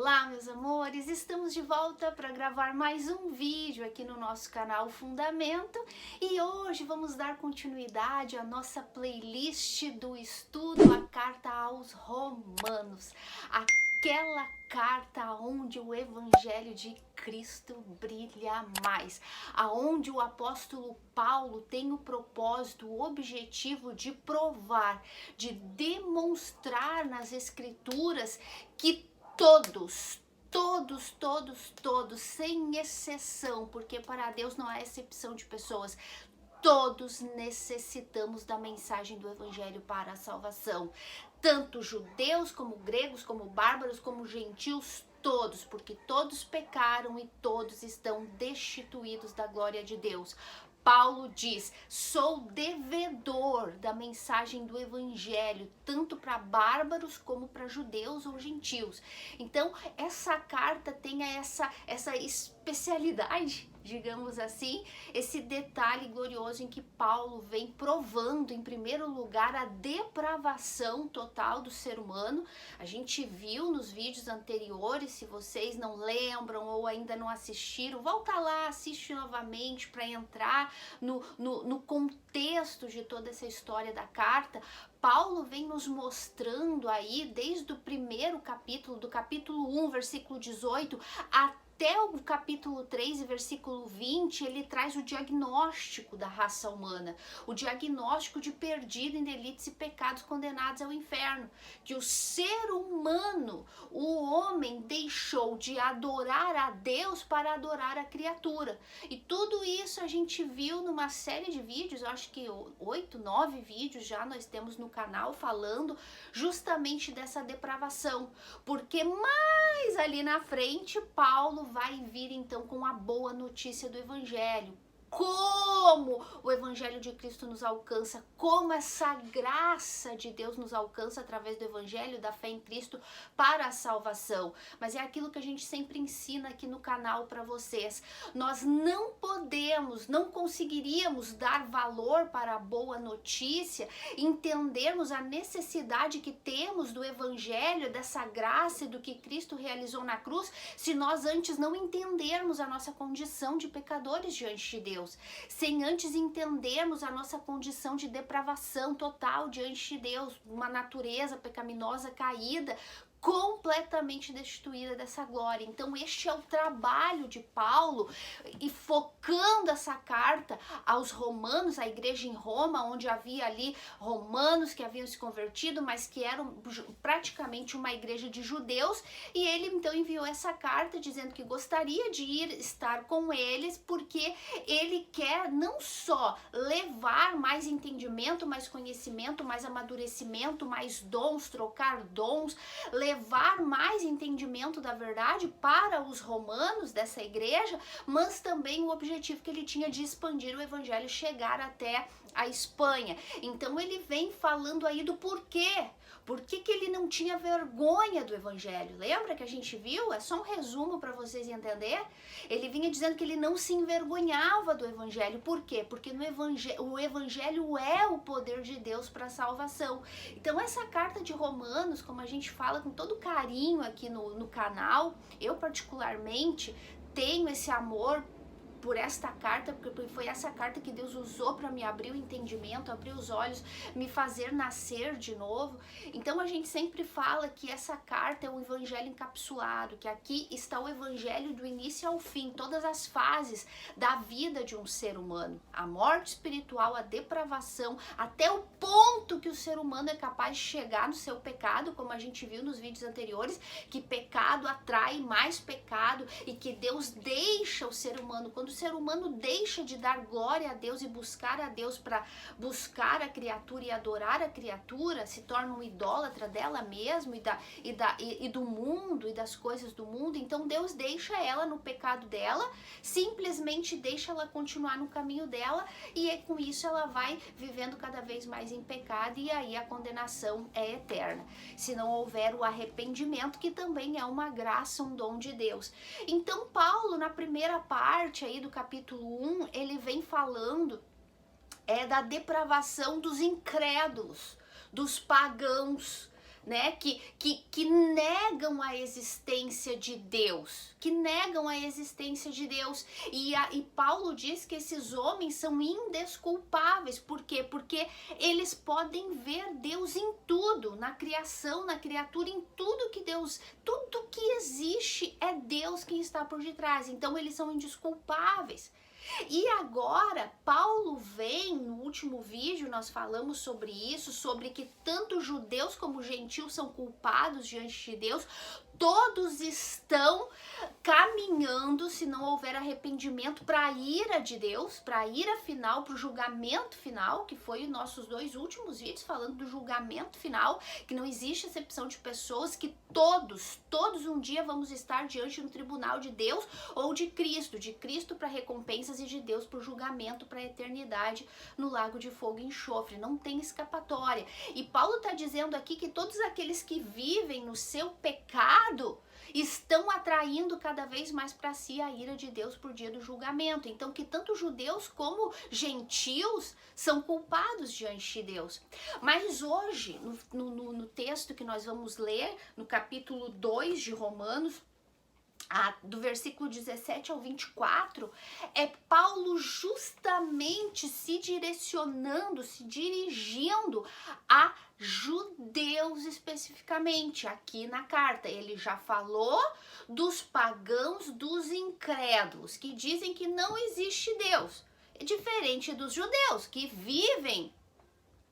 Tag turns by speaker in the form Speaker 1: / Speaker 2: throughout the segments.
Speaker 1: Olá, meus amores! Estamos de volta para gravar mais um vídeo aqui no nosso canal Fundamento e hoje vamos dar continuidade à nossa playlist do estudo A Carta aos Romanos, aquela carta onde o Evangelho de Cristo brilha mais, aonde o apóstolo Paulo tem o propósito, o objetivo de provar, de demonstrar nas Escrituras que todos, sem exceção, porque para Deus não há exceção de pessoas, todos necessitamos da mensagem do Evangelho para a salvação. Tanto judeus, como gregos, como bárbaros, como gentios, todos, porque todos pecaram e todos estão destituídos da glória de Deus. Paulo diz: sou devedor da mensagem do Evangelho, tanto para bárbaros como para judeus ou gentios. Então, essa carta tem essa especialidade, digamos assim, esse detalhe glorioso em que Paulo vem provando, em primeiro lugar, a depravação total do ser humano. A gente viu nos vídeos anteriores, se vocês não lembram ou ainda não assistiram, volta lá, assiste novamente para entrar no contexto de toda essa história da carta. Paulo vem nos mostrando aí, desde o primeiro capítulo, do capítulo 1, versículo 18, até o capítulo 3 e versículo 20, ele traz o diagnóstico da raça humana, o diagnóstico de perdido em delitos e pecados condenados ao inferno, que o ser humano, o homem, deixou de adorar a Deus para adorar a criatura. E tudo isso a gente viu numa série de vídeos, eu acho que 8, 9 vídeos já nós temos no canal falando justamente dessa depravação, porque mais ali na frente Paulo vai vir então com a boa notícia do Evangelho. Como o Evangelho de Cristo nos alcança, como essa graça de Deus nos alcança através do Evangelho, da fé em Cristo para a salvação. Mas é aquilo que a gente sempre ensina aqui no canal para vocês. Nós não podemos, não conseguiríamos dar valor para a boa notícia, entendermos a necessidade que temos do Evangelho, dessa graça e do que Cristo realizou na cruz, se nós antes não entendermos a nossa condição de pecadores diante de Deus. Sem antes entendermos a nossa condição de depravação total diante de Deus, uma natureza pecaminosa caída, completamente destituída dessa glória. Então este é o trabalho de Paulo, e focando essa carta aos romanos, à igreja em Roma, onde havia ali romanos que haviam se convertido, mas que eram praticamente uma igreja de judeus, e ele então enviou essa carta dizendo que gostaria de ir estar com eles, porque ele quer não só levar mais entendimento, mais conhecimento, mais amadurecimento, mais dons, trocar dons, levar mais entendimento da verdade para os romanos dessa igreja, mas também o objetivo que ele tinha de expandir o evangelho, chegar até a Espanha. Então ele vem falando aí do porquê. Por que ele não tinha vergonha do evangelho? Lembra que a gente viu? É só um resumo para vocês entenderem. Ele vinha dizendo que ele não se envergonhava do evangelho. Por quê? Porque o evangelho é o poder de Deus para a salvação. Então essa carta de Romanos, como a gente fala com todo carinho aqui no canal, eu particularmente tenho esse amor por esta carta, porque foi essa carta que Deus usou para me abrir o entendimento, abrir os olhos, me fazer nascer de novo. Então a gente sempre fala que essa carta é o evangelho encapsulado, que aqui está o evangelho do início ao fim, todas as fases da vida de um ser humano, a morte espiritual, a depravação, até o ponto que o ser humano é capaz de chegar no seu pecado, como a gente viu nos vídeos anteriores, que pecado atrai mais pecado e que Deus deixa o ser humano, quando o ser humano deixa de dar glória a Deus e buscar a Deus para buscar a criatura e adorar a criatura, se torna um idólatra dela mesmo e do mundo e das coisas do mundo, então Deus deixa ela no pecado dela, simplesmente deixa ela continuar no caminho dela, e com isso ela vai vivendo cada vez mais em pecado, e aí a condenação é eterna, se não houver o arrependimento, que também é uma graça, um dom de Deus. Então Paulo, na primeira parte aí do capítulo 1, ele vem falando da depravação dos incrédulos, dos pagãos, né, que negam a existência de Deus, e Paulo diz que esses homens são indesculpáveis. Por quê? Porque eles podem ver Deus em tudo, na criação, na criatura, em tudo que existe é Deus quem está por detrás, então eles são indesculpáveis. E agora, Paulo vem, no último vídeo nós falamos sobre isso, sobre que tanto judeus como gentios são culpados diante de Deus, todos estão caminhando, se não houver arrependimento, para a ira de Deus, para a ira final, para o julgamento final, que foi os nossos 2 últimos vídeos falando do julgamento final, que não existe acepção de pessoas, que todos um dia vamos estar diante do tribunal de Deus ou de Cristo para recompensas e de Deus para o julgamento, para a eternidade no lago de fogo e enxofre, não tem escapatória. E Paulo está dizendo aqui que todos aqueles que vivem no seu pecado estão atraindo cada vez mais para si a ira de Deus por dia do julgamento. Então que tanto judeus como gentios são culpados diante de Deus. Mas hoje, no texto que nós vamos ler, no capítulo 2 de Romanos, do versículo 17 ao 24, é Paulo justamente se dirigindo a judeus especificamente, aqui na carta. Ele já falou dos pagãos, dos incrédulos, que dizem que não existe Deus. É diferente dos judeus, que vivem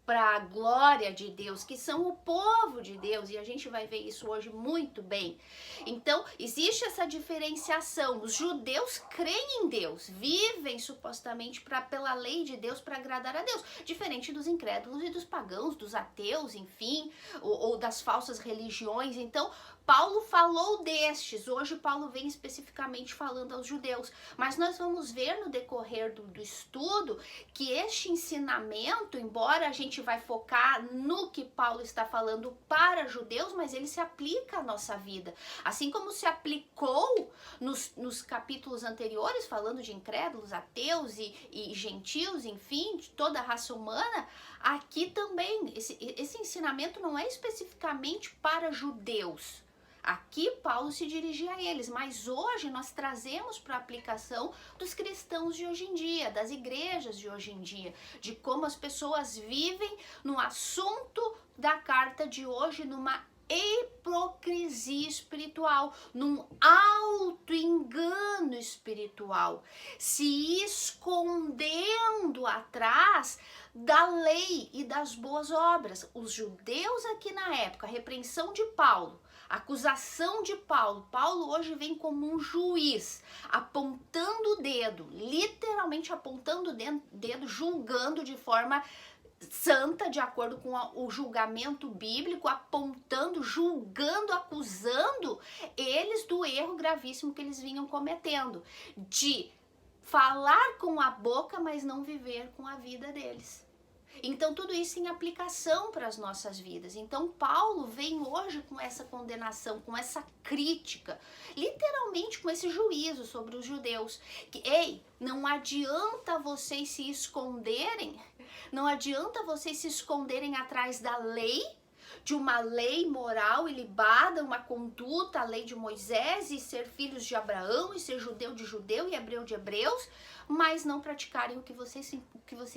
Speaker 1: para a glória de Deus, que são o povo de Deus, e a gente vai ver isso hoje muito bem. Então, existe essa diferenciação. Os judeus creem em Deus, vivem supostamente pela lei de Deus para agradar a Deus, diferente dos incrédulos e dos pagãos, dos ateus, enfim, ou das falsas religiões. Então, Paulo falou destes, hoje Paulo vem especificamente falando aos judeus, mas nós vamos ver no decorrer do estudo que este ensinamento, embora a gente vai focar no que Paulo está falando para judeus, mas ele se aplica à nossa vida, assim como se aplicou nos capítulos anteriores, falando de incrédulos, ateus e gentios, enfim, de toda a raça humana. Aqui também, esse ensinamento não é especificamente para judeus. Aqui Paulo se dirigia a eles, mas hoje nós trazemos para a aplicação dos cristãos de hoje em dia, das igrejas de hoje em dia, de como as pessoas vivem no assunto da carta de hoje, numa hipocrisia espiritual, num auto-engano espiritual, se escondendo atrás da lei e das boas obras. Os judeus aqui na época, a repreensão de Paulo, a acusação de Paulo, Paulo hoje vem como um juiz, apontando o dedo, literalmente apontando o dedo, julgando de forma santa, de acordo com o julgamento bíblico, apontando, julgando, acusando eles do erro gravíssimo que eles vinham cometendo, de falar com a boca, mas não viver com a vida deles. Então tudo isso em aplicação para as nossas vidas. Então Paulo vem hoje com essa condenação, com essa crítica, literalmente com esse juízo sobre os judeus, que, ei, não adianta vocês se esconderem, não adianta vocês se esconderem atrás da lei, de uma lei moral ilibada, uma conduta, a lei de Moisés, e ser filhos de Abraão, e ser judeu de judeu e hebreu de hebreus, mas não praticarem o que vocês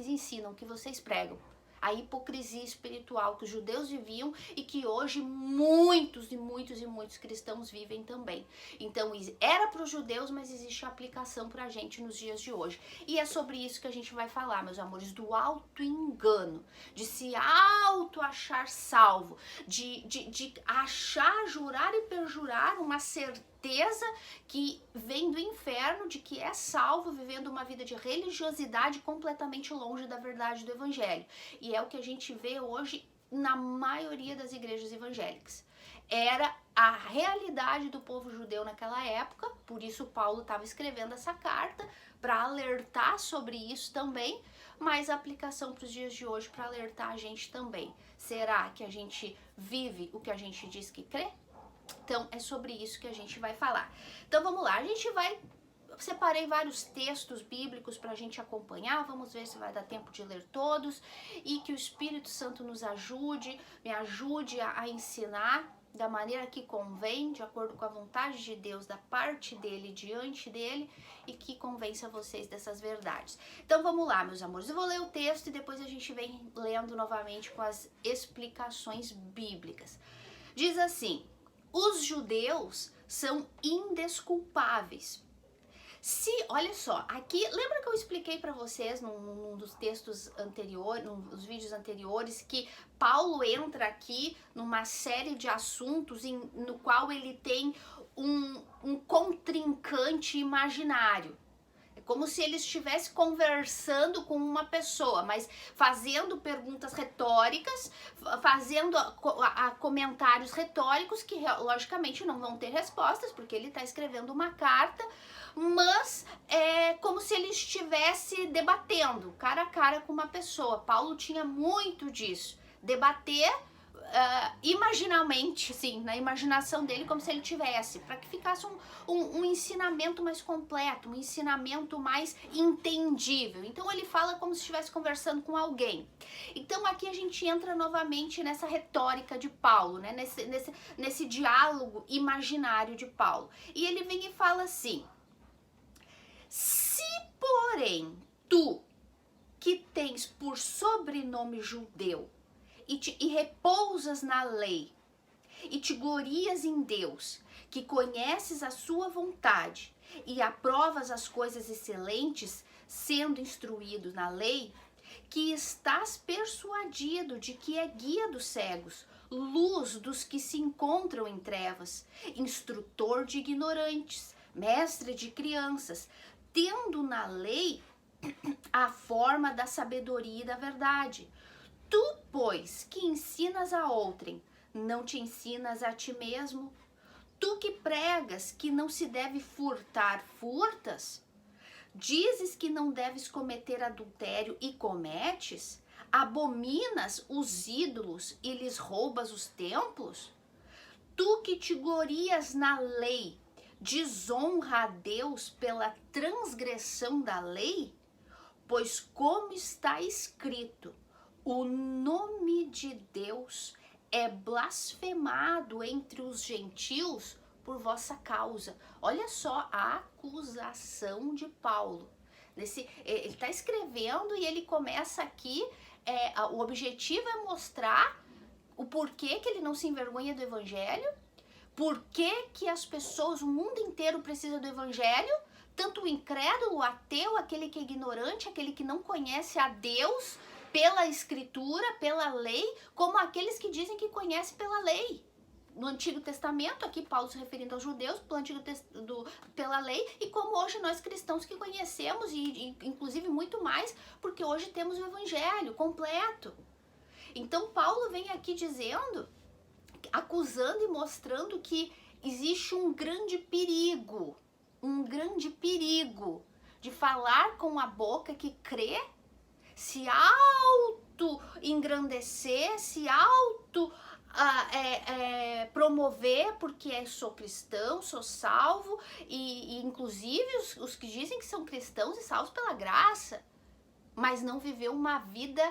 Speaker 1: ensinam, o que vocês pregam. A hipocrisia espiritual que os judeus viviam e que hoje muitos cristãos vivem também. Então era para os judeus, mas existe aplicação para a gente nos dias de hoje. E é sobre isso que a gente vai falar, meus amores, do auto-engano, de se auto-achar salvo, de achar, jurar e perjurar uma certeza que vem do inferno, de que é salvo vivendo uma vida de religiosidade completamente longe da verdade do evangelho. E é o que a gente vê hoje na maioria das igrejas evangélicas. Era a realidade do povo judeu naquela época, por isso Paulo estava escrevendo essa carta para alertar sobre isso também, mas a aplicação para os dias de hoje para alertar a gente também. Será que a gente vive o que a gente diz que crê? Então, é sobre isso que a gente vai falar. Então, vamos lá, a gente vai separei vários textos bíblicos para a gente acompanhar, vamos ver se vai dar tempo de ler todos, e que o Espírito Santo nos ajude, me ajude a ensinar da maneira que convém, de acordo com a vontade de Deus, da parte dele, diante dele, e que convença vocês dessas verdades. Então vamos lá, meus amores, eu vou ler o texto e depois a gente vem lendo novamente com as explicações bíblicas. Diz assim: os judeus são indesculpáveis. Olha só, aqui, lembra que eu expliquei para vocês num dos textos anteriores, nos vídeos anteriores, que Paulo entra aqui numa série de assuntos no qual ele tem um contrincante imaginário. É como se ele estivesse conversando com uma pessoa, mas fazendo perguntas retóricas, fazendo comentários retóricos que logicamente não vão ter respostas, porque ele está escrevendo uma carta, mas é como se ele estivesse debatendo cara a cara com uma pessoa. Paulo tinha muito disso, debater imaginalmente, sim, na imaginação dele, como se ele tivesse, para que ficasse um ensinamento mais completo, um ensinamento mais entendível. Então ele fala como se estivesse conversando com alguém. Então aqui a gente entra novamente nessa retórica de Paulo, né? nesse diálogo imaginário de Paulo. E ele vem e fala assim: se porém tu, que tens por sobrenome judeu, e repousas na lei, e te glorias em Deus, que conheces a sua vontade, e aprovas as coisas excelentes, sendo instruído na lei, que estás persuadido de que é guia dos cegos, luz dos que se encontram em trevas, instrutor de ignorantes, mestre de crianças, tendo na lei a forma da sabedoria e da verdade. Tu, pois, que ensinas a outrem, não te ensinas a ti mesmo? Tu que pregas que não se deve furtar, furtas? Dizes que não deves cometer adultério e cometes? Abominas os ídolos e lhes roubas os templos? Tu que te glorias na lei, desonra a Deus pela transgressão da lei? Pois como está escrito, o nome de Deus é blasfemado entre os gentios por vossa causa. Olha só a acusação de Paulo. Ele está escrevendo e ele começa aqui, o objetivo é mostrar o porquê que ele não se envergonha do evangelho, porquê que as pessoas, o mundo inteiro precisa do evangelho, tanto o incrédulo, o ateu, aquele que é ignorante, aquele que não conhece a Deus pela escritura, pela lei, como aqueles que dizem que conhecem pela lei. No Antigo Testamento, aqui Paulo se referindo aos judeus, pela lei, e como hoje nós cristãos que conhecemos, e inclusive muito mais, porque hoje temos o evangelho completo. Então Paulo vem aqui dizendo, acusando e mostrando que existe um grande perigo de falar com a boca que crê, se auto-engrandecer, se promover, porque sou cristão, sou salvo, e inclusive os que dizem que são cristãos e salvos pela graça, mas não viveu uma vida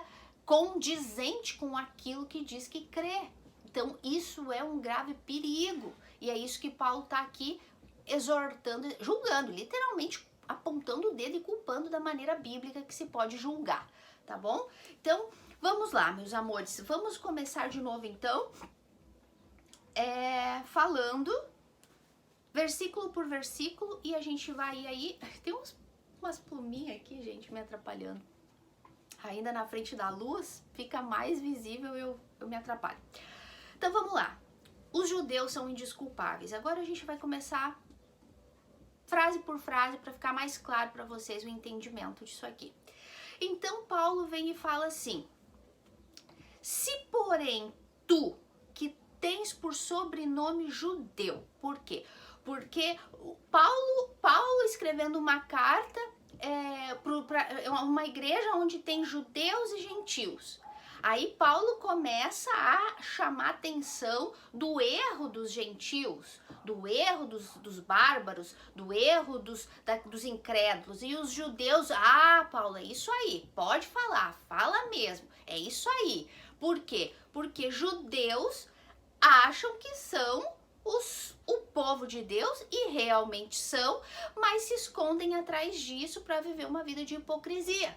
Speaker 1: condizente com aquilo que diz que crê. Então isso é um grave perigo, e é isso que Paulo está aqui exortando, julgando, literalmente apontando o dedo e culpando da maneira bíblica que se pode julgar, tá bom? Então, vamos lá, meus amores, vamos começar de novo então, falando versículo por versículo, e a gente vai aí, tem umas pluminhas aqui, gente, me atrapalhando, ainda na frente da luz, fica mais visível, eu me atrapalho. Então, vamos lá, os judeus são indesculpáveis, agora a gente vai começar frase por frase, para ficar mais claro para vocês o entendimento disso aqui. Então, Paulo vem e fala assim: se porém tu, que tens por sobrenome judeu, por quê? Porque Paulo escrevendo uma carta para uma igreja onde tem judeus e gentios. Aí Paulo começa a chamar atenção do erro dos gentios, do erro dos bárbaros, do erro dos incrédulos. E os judeus, Paulo, é isso aí, pode falar, fala mesmo, é isso aí. Por quê? Porque judeus acham que são o povo de Deus, e realmente são, mas se escondem atrás disso para viver uma vida de hipocrisia.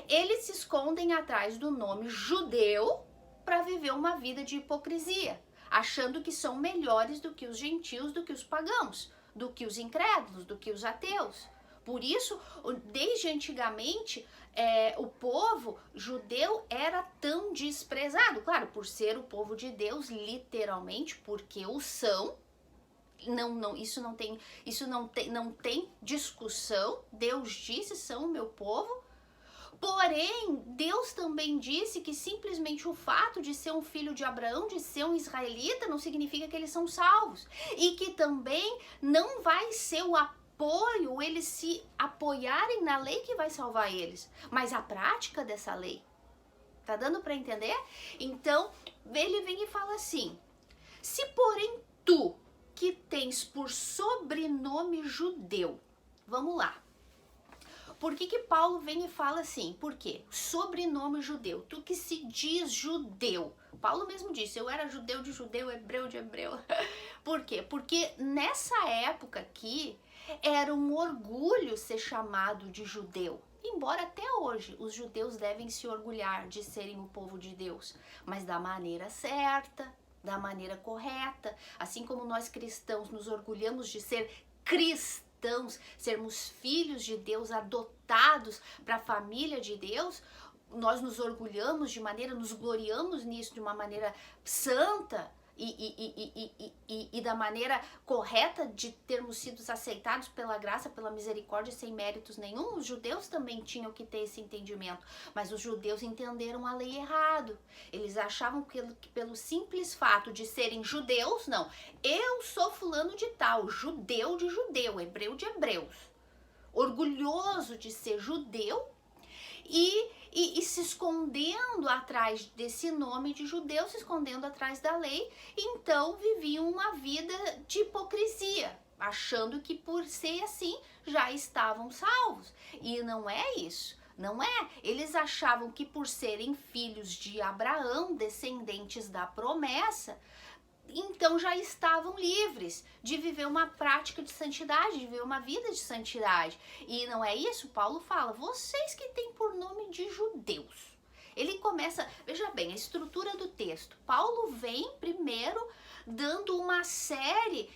Speaker 1: Eles se escondem atrás do nome judeu para viver uma vida de hipocrisia, achando que são melhores do que os gentios, do que os pagãos, do que os incrédulos, do que os ateus. Por isso, desde antigamente, o povo judeu era tão desprezado. Claro, por ser o povo de Deus, literalmente, porque o são. Isso não tem discussão. Deus disse, são o meu povo. Porém, Deus também disse que simplesmente o fato de ser um filho de Abraão, de ser um israelita, não significa que eles são salvos. E que também não vai ser o apoio, eles se apoiarem na lei que vai salvar eles, mas a prática dessa lei. Tá dando para entender? Então, ele vem e fala assim: se porém tu, que tens por sobrenome judeu, vamos lá. Por que Paulo vem e fala assim? Por quê? Sobrenome judeu, tu que se diz judeu. Paulo mesmo disse, eu era judeu de judeu, hebreu de hebreu. Por quê? Porque nessa época aqui, era um orgulho ser chamado de judeu. Embora até hoje os judeus devem se orgulhar de serem o povo de Deus, mas da maneira certa, da maneira correta. Assim como nós cristãos nos orgulhamos de ser cristãos, sermos filhos de Deus, adotados para a família de Deus, nós nos orgulhamos nos gloriamos nisso de uma maneira santa e da maneira correta de termos sido aceitados pela graça, pela misericórdia, sem méritos nenhum. Os judeus também tinham que ter esse entendimento, mas os judeus entenderam a lei errado. Eles achavam que pelo simples fato de serem judeus, não, eu sou fulano de tal, judeu de judeu, hebreu de hebreus, orgulhoso de ser judeu, e se escondendo atrás desse nome de judeu, se escondendo atrás da lei, então viviam uma vida de hipocrisia, achando que por ser assim já estavam salvos. E não é isso, não é. Eles achavam que por serem filhos de Abraão, descendentes da promessa, então já estavam livres de viver uma prática de santidade, de viver uma vida de santidade. E não é isso? Paulo fala, vocês que têm por nome de judeus. Ele começa, veja bem, a estrutura do texto. Paulo vem primeiro dando uma série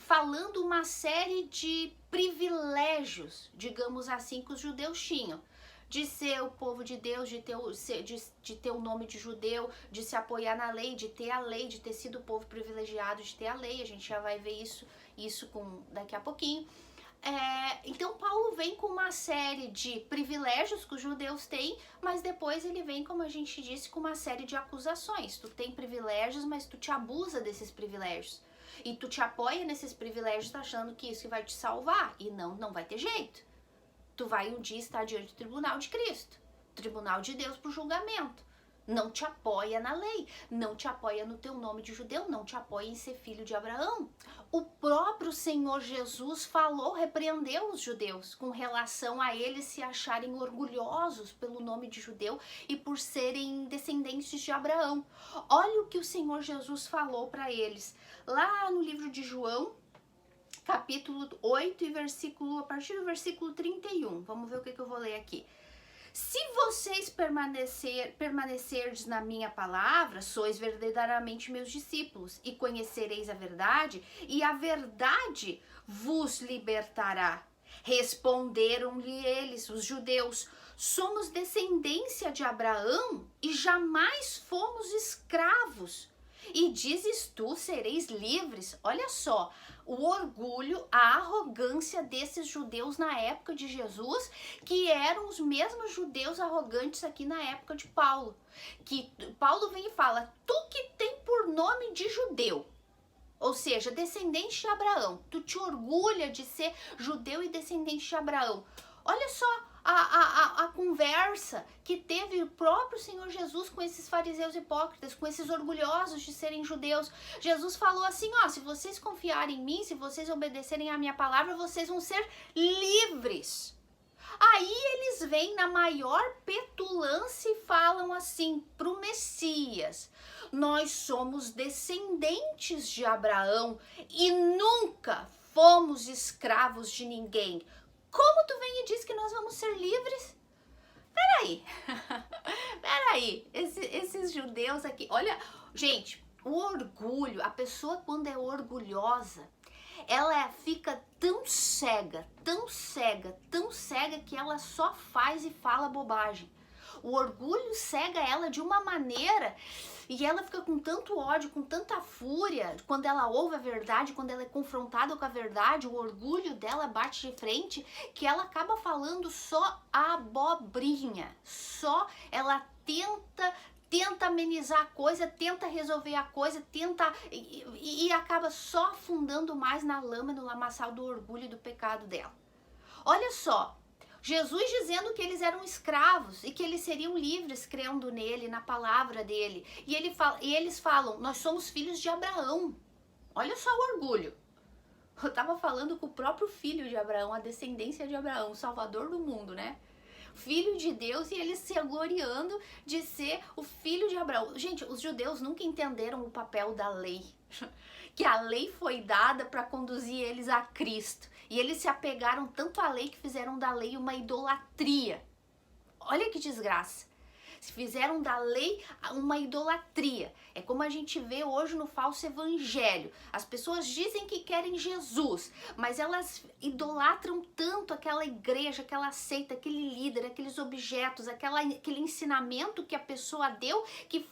Speaker 1: falando uma série de privilégios, digamos assim, que os judeus tinham. De ser o povo de Deus, de ter o nome de judeu, de se apoiar na lei, de ter a lei, de ter sido o povo privilegiado, de ter a lei. A gente já vai ver isso daqui a pouquinho. Então Paulo vem com uma série de privilégios que os judeus têm, mas depois ele vem, como a gente disse, com uma série de acusações. Tu tem privilégios, mas tu te abusa desses privilégios. E tu te apoia nesses privilégios achando que isso vai te salvar. E não vai ter jeito. Tu vai um dia estar diante do tribunal de Cristo, tribunal de Deus para o julgamento. Não te apoia na lei, não te apoia no teu nome de judeu, não te apoia em ser filho de Abraão. O próprio Senhor Jesus falou, repreendeu os judeus com relação a eles se acharem orgulhosos pelo nome de judeu e por serem descendentes de Abraão. Olha o que o Senhor Jesus falou para eles, lá no livro de João, capítulo 8 e a partir do versículo 31. Vamos ver o que eu vou ler aqui. Se vocês permanecerdes na minha palavra, sois verdadeiramente meus discípulos, e conhecereis a verdade, e a verdade vos libertará. Responderam-lhe eles, os judeus, somos descendência de Abraão e jamais fomos escravos. E dizes tu, sereis livres. Olha só, o orgulho, a arrogância desses judeus na época de Jesus, que eram os mesmos judeus arrogantes aqui na época de Paulo. Que Paulo vem e fala, tu que tem por nome de judeu, ou seja, descendente de Abraão, tu te orgulha de ser judeu e descendente de Abraão. Olha só a conversa que teve o próprio Senhor Jesus com esses fariseus hipócritas, com esses orgulhosos de serem judeus. Jesus falou assim, ó, se vocês confiarem em mim, se vocês obedecerem à minha palavra, vocês vão ser livres. Aí eles vêm na maior petulância e falam assim pro Messias: nós somos descendentes de Abraão e nunca fomos escravos de ninguém. Como tu vem e diz que nós vamos ser livres? Peraí, esses judeus aqui, olha, gente, o orgulho, a pessoa quando é orgulhosa, ela fica tão cega, tão cega, tão cega que ela só faz e fala bobagem. O orgulho cega ela de uma maneira e ela fica com tanto ódio, com tanta fúria, quando ela ouve a verdade, quando ela é confrontada com a verdade, o orgulho dela bate de frente, que ela acaba falando só abobrinha, só ela tenta amenizar a coisa, tenta resolver a coisa, e acaba só afundando mais na lama, no lamaçal do orgulho e do pecado dela. Olha só, Jesus dizendo que eles eram escravos e que eles seriam livres crendo nele, na palavra dele. E eles falam, nós somos filhos de Abraão. Olha só o orgulho. Eu estava falando com o próprio filho de Abraão, a descendência de Abraão, o salvador do mundo, né? Filho de Deus, e eles se gloriando de ser o filho de Abraão. Gente, os judeus nunca entenderam o papel da lei. Que a lei foi dada para conduzir eles a Cristo. E eles se apegaram tanto à lei que fizeram da lei uma idolatria. Olha que desgraça. Fizeram da lei uma idolatria. É como a gente vê hoje no falso evangelho. As pessoas dizem que querem Jesus, mas elas idolatram tanto aquela igreja, aquela seita, aquele líder, aqueles objetos, aquele ensinamento que a pessoa deu, que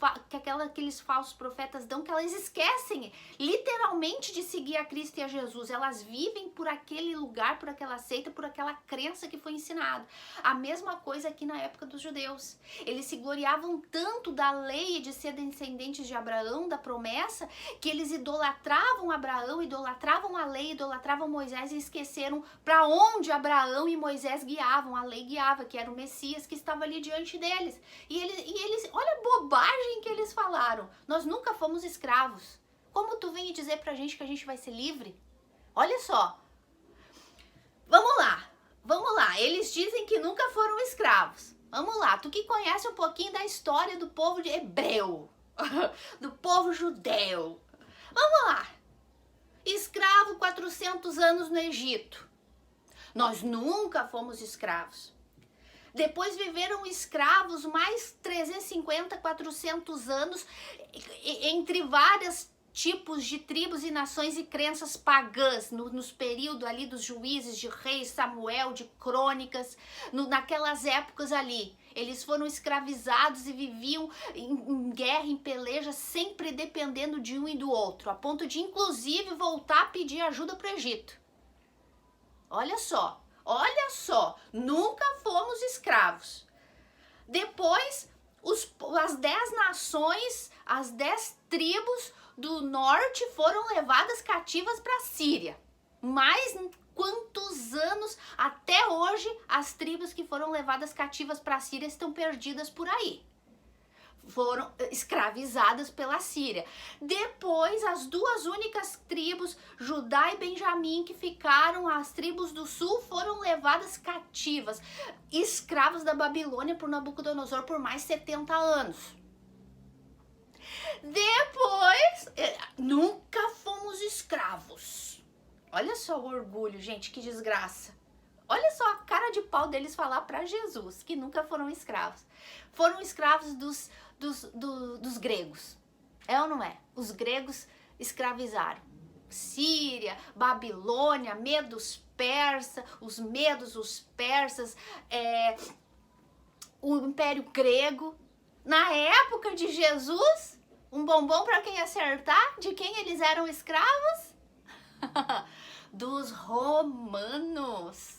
Speaker 1: aqueles falsos profetas dão, que elas esquecem literalmente de seguir a Cristo e a Jesus. Elas vivem por aquele lugar, por aquela seita, por aquela crença que foi ensinado. A mesma coisa aqui na época dos judeus. Eles se gloriavam tanto da lei de ser descendentes de Abraão, da promessa, que eles idolatravam Abraão, idolatravam a lei, idolatravam Moisés e esqueceram para onde Abraão e Moisés guiavam, a lei guiava, que era o Messias que estava ali diante deles. E eles, olha a bobagem que eles falaram, nós nunca fomos escravos. Como tu vem dizer pra gente que a gente vai ser livre? Olha só, vamos lá, eles dizem que nunca foram escravos. Vamos lá, tu que conhece um pouquinho da história do povo de hebreu, do povo judeu. Vamos lá. Escravo 400 anos no Egito. Nós nunca fomos escravos. Depois viveram escravos mais 350, 400 anos entre vários tipos de tribos e nações e crenças pagãs, nos períodos ali dos juízes, de reis, Samuel, de crônicas, naquelas épocas ali. Eles foram escravizados e viviam em guerra, em peleja, sempre dependendo de um e do outro, a ponto de inclusive voltar a pedir ajuda para o Egito. Olha só, nunca fomos escravos. Depois, as 10 nações, as 10 tribos do norte foram levadas cativas para a Síria. Mas quantos anos até hoje as tribos que foram levadas cativas para a Síria estão perdidas por aí? Foram escravizadas pela Síria. Depois, as duas únicas tribos, Judá e Benjamim, que ficaram, as tribos do sul, foram levadas cativas, escravos da Babilônia por Nabucodonosor por mais 70 anos. Depois, nunca fomos escravos. Olha só o orgulho, gente, que desgraça. Olha só a cara de pau deles falar para Jesus, que nunca foram escravos. Foram escravos dos gregos. É ou não é? Os gregos escravizaram. Síria, Babilônia, medos persa, os medos, os persas, o Império Grego. Na época de Jesus, um bombom para quem acertar, de quem eles eram escravos? Dos romanos.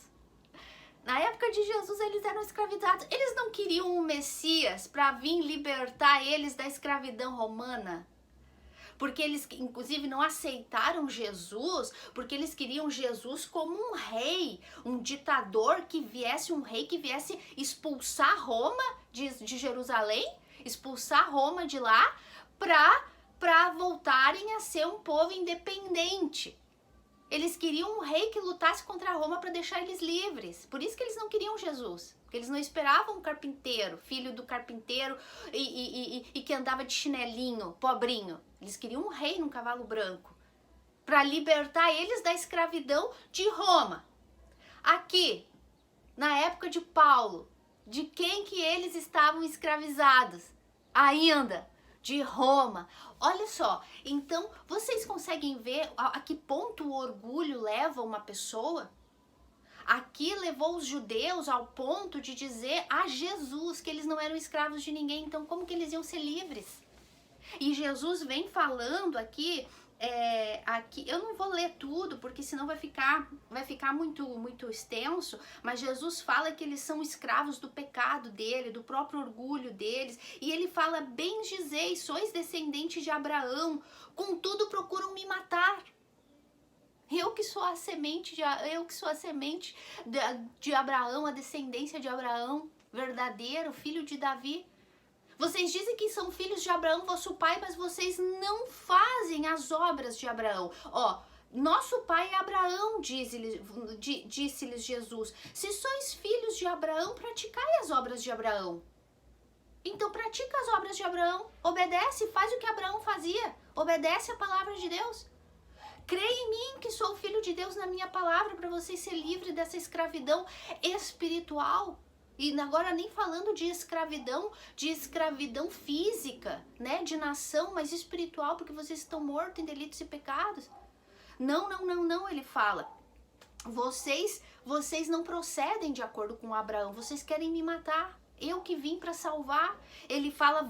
Speaker 1: Na época de Jesus, eles eram escravizados. Eles não queriam um Messias para vir libertar eles da escravidão romana. porque eles inclusive não aceitaram Jesus, porque eles queriam Jesus como um rei, um ditador que viesse, um rei que viesse expulsar Roma de Jerusalém, expulsar Roma de lá, para voltarem a ser um povo independente. Eles queriam um rei que lutasse contra Roma para deixar eles livres. Por isso que eles não queriam Jesus. Porque eles não esperavam um carpinteiro, filho do carpinteiro e que andava de chinelinho, pobrinho. Eles queriam um rei num cavalo branco para libertar eles da escravidão de Roma. Aqui, na época de Paulo, de quem que eles estavam escravizados? Ainda de Roma. Olha só, então vocês conseguem ver a que ponto o orgulho leva uma pessoa? Aqui levou os judeus ao ponto de dizer a Jesus que eles não eram escravos de ninguém, então como que eles iam ser livres? E Jesus vem falando aqui, eu não vou ler tudo, porque senão vai ficar muito extenso, mas Jesus fala que eles são escravos do pecado dele, do próprio orgulho deles, e ele fala, bendizeis, sois descendentes de Abraão, contudo procuram me matar. Eu que sou a semente de Abraão, a descendência de Abraão, verdadeiro, filho de Davi. Vocês dizem que são filhos de Abraão, vosso pai, mas vocês não fazem as obras de Abraão. Ó, nosso pai é Abraão, disse-lhes Jesus. Se sois filhos de Abraão, praticai as obras de Abraão. Então pratica as obras de Abraão, obedece, faz o que Abraão fazia, obedece a palavra de Deus. Creia em mim que sou filho de Deus na minha palavra para vocês ser livres dessa escravidão espiritual. E agora nem falando de escravidão física, né, de nação, mas espiritual, porque vocês estão mortos em delitos e pecados. Não, ele fala. Vocês não procedem de acordo com Abraão, vocês querem me matar. Eu que vim para salvar. Ele fala,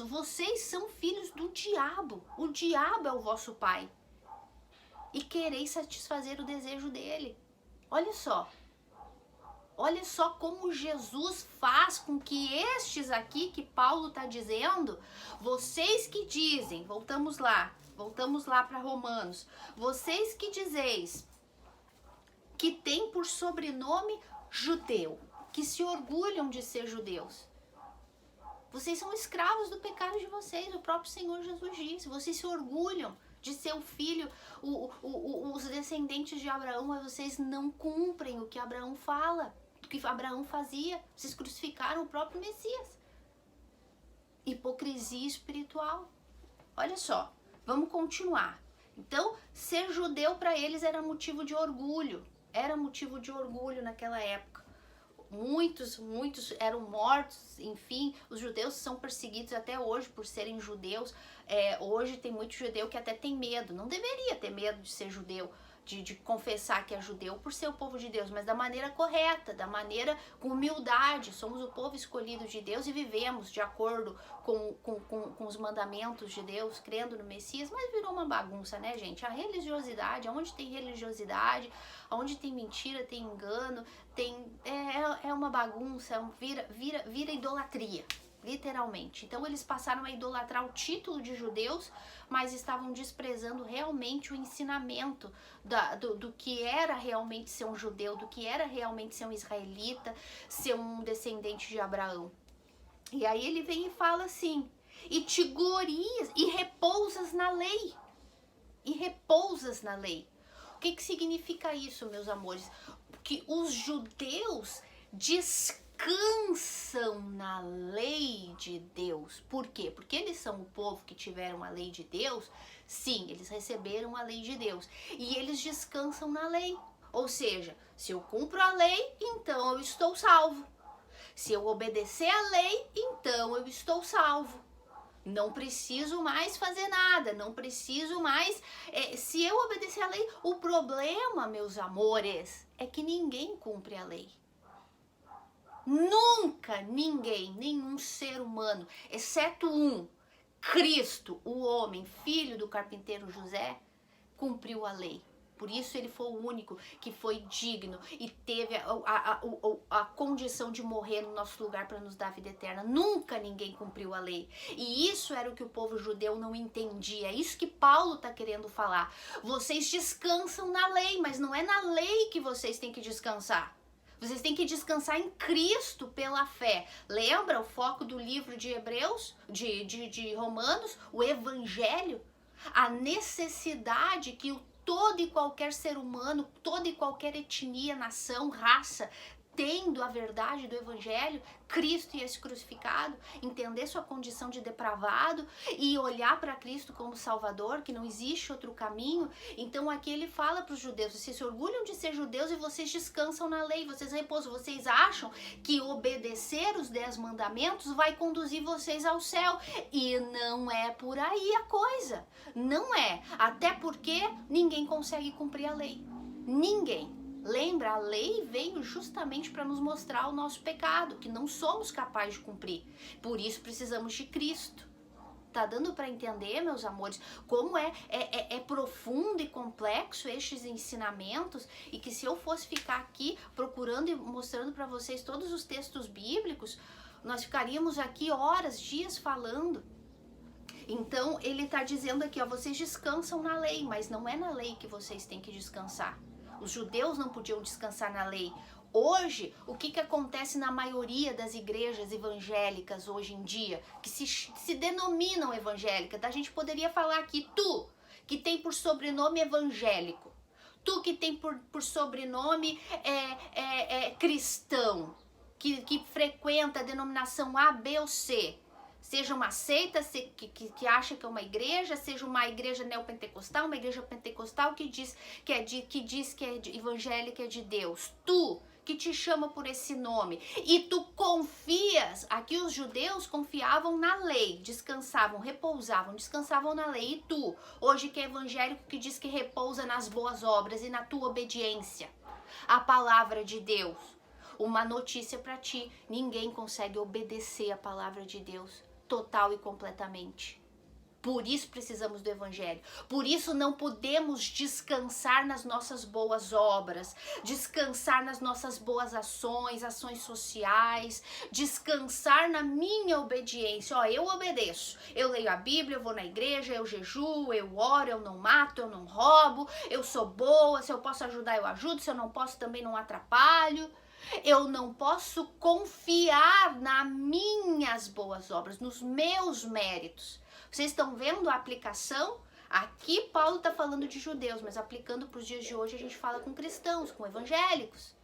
Speaker 1: vocês são filhos do diabo. O diabo é o vosso pai. E quereis satisfazer o desejo dele. Olha só como Jesus faz com que estes aqui que Paulo está dizendo, vocês que dizem, voltamos lá para Romanos, vocês que dizeis que tem por sobrenome judeu, que se orgulham de ser judeus. Vocês são escravos do pecado de vocês, o próprio Senhor Jesus disse, vocês se orgulham de ser o filho, os descendentes de Abraão, mas vocês não cumprem o que Abraão fala, o que Abraão fazia. Vocês crucificaram o próprio Messias. Hipocrisia espiritual. Olha só, vamos continuar. Então, ser judeu para eles era motivo de orgulho. Era motivo de orgulho naquela época. Muitos eram mortos, enfim, os judeus são perseguidos até hoje por serem judeus. Hoje tem muito judeu que até tem medo, não deveria ter medo de ser judeu, de confessar que é judeu por ser o povo de Deus, mas da maneira correta, da maneira com humildade. Somos o povo escolhido de Deus e vivemos de acordo com os mandamentos de Deus, crendo no Messias, mas virou uma bagunça, né, gente? A religiosidade, onde tem religiosidade, onde tem mentira, tem engano, é uma bagunça, vira idolatria. Literalmente. Então eles passaram a idolatrar o título de judeus, mas estavam desprezando realmente o ensinamento do que era realmente ser um judeu, do que era realmente ser um israelita, ser um descendente de Abraão. E aí ele vem e fala assim, e te glorias, e repousas na lei. E repousas na lei. O que significa isso, meus amores? Que os judeus descansam na lei de Deus. Por quê? Porque eles são o povo que tiveram a lei de Deus. Sim, eles receberam a lei de Deus. E eles descansam na lei. Ou seja, se eu cumpro a lei, então eu estou salvo. Se eu obedecer a lei, então eu estou salvo. Não preciso mais fazer nada, não preciso mais... se eu obedecer a lei, o problema, meus amores, é que ninguém cumpre a lei. Nunca ninguém, nenhum ser humano, exceto Cristo, o homem, filho do carpinteiro José, cumpriu a lei. por isso ele foi o único que foi digno e teve a condição de morrer no nosso lugar para nos dar a vida eterna. Nunca ninguém cumpriu a lei. E isso era o que o povo judeu não entendia. É isso que Paulo está querendo falar. Vocês descansam na lei, mas não é na lei que vocês têm que descansar. Vocês têm que descansar em Cristo pela fé. Lembra o foco do livro de Hebreus, de Romanos? O Evangelho. A necessidade que todo e qualquer ser humano, toda e qualquer etnia, nação, raça, tendo a verdade do Evangelho, Cristo e esse crucificado, entender sua condição de depravado e olhar para Cristo como Salvador, que não existe outro caminho. Então aqui ele fala para os judeus, vocês se orgulham de ser judeus e vocês descansam na lei, vocês repousam, vocês acham que obedecer os 10 mandamentos vai conduzir vocês ao céu, e não é por aí a coisa, não é, até porque ninguém consegue cumprir a lei, ninguém. Lembra, a lei veio justamente para nos mostrar o nosso pecado, que não somos capazes de cumprir. Por isso precisamos de Cristo. Tá dando para entender, meus amores, como é profundo e complexo estes ensinamentos, e que se eu fosse ficar aqui procurando e mostrando para vocês todos os textos bíblicos, nós ficaríamos aqui horas, dias falando. Então ele tá dizendo aqui, ó, vocês descansam na lei, mas não é na lei que vocês têm que descansar. Os judeus não podiam descansar na lei. Hoje, o que acontece na maioria das igrejas evangélicas hoje em dia, que se denominam evangélicas, a gente poderia falar aqui, tu, que tem por sobrenome evangélico, tu que tem por sobrenome cristão, que frequenta a denominação A, B ou C, seja uma seita que acha que é uma igreja, seja uma igreja neopentecostal, uma igreja pentecostal que diz que é evangélica, é de Deus. Tu, que te chama por esse nome, e tu confias, aqui os judeus confiavam na lei, descansavam, repousavam, descansavam na lei, e tu, hoje que é evangélico, que diz que repousa nas boas obras e na tua obediência à palavra de Deus. Uma notícia para ti, ninguém consegue obedecer a palavra de Deus total e completamente. Por isso precisamos do Evangelho. Por isso não podemos descansar nas nossas boas obras, descansar nas nossas boas ações, ações sociais, descansar na minha obediência. Ó, eu obedeço, eu leio a Bíblia, eu vou na igreja, eu jejuo, eu oro, eu não mato, eu não roubo, eu sou boa, se eu posso ajudar eu ajudo, se eu não posso também não atrapalho. Eu não posso confiar nas minhas boas obras, nos meus méritos. Vocês estão vendo a aplicação? Aqui Paulo está falando de judeus, mas aplicando para os dias de hoje a gente fala com cristãos, com evangélicos.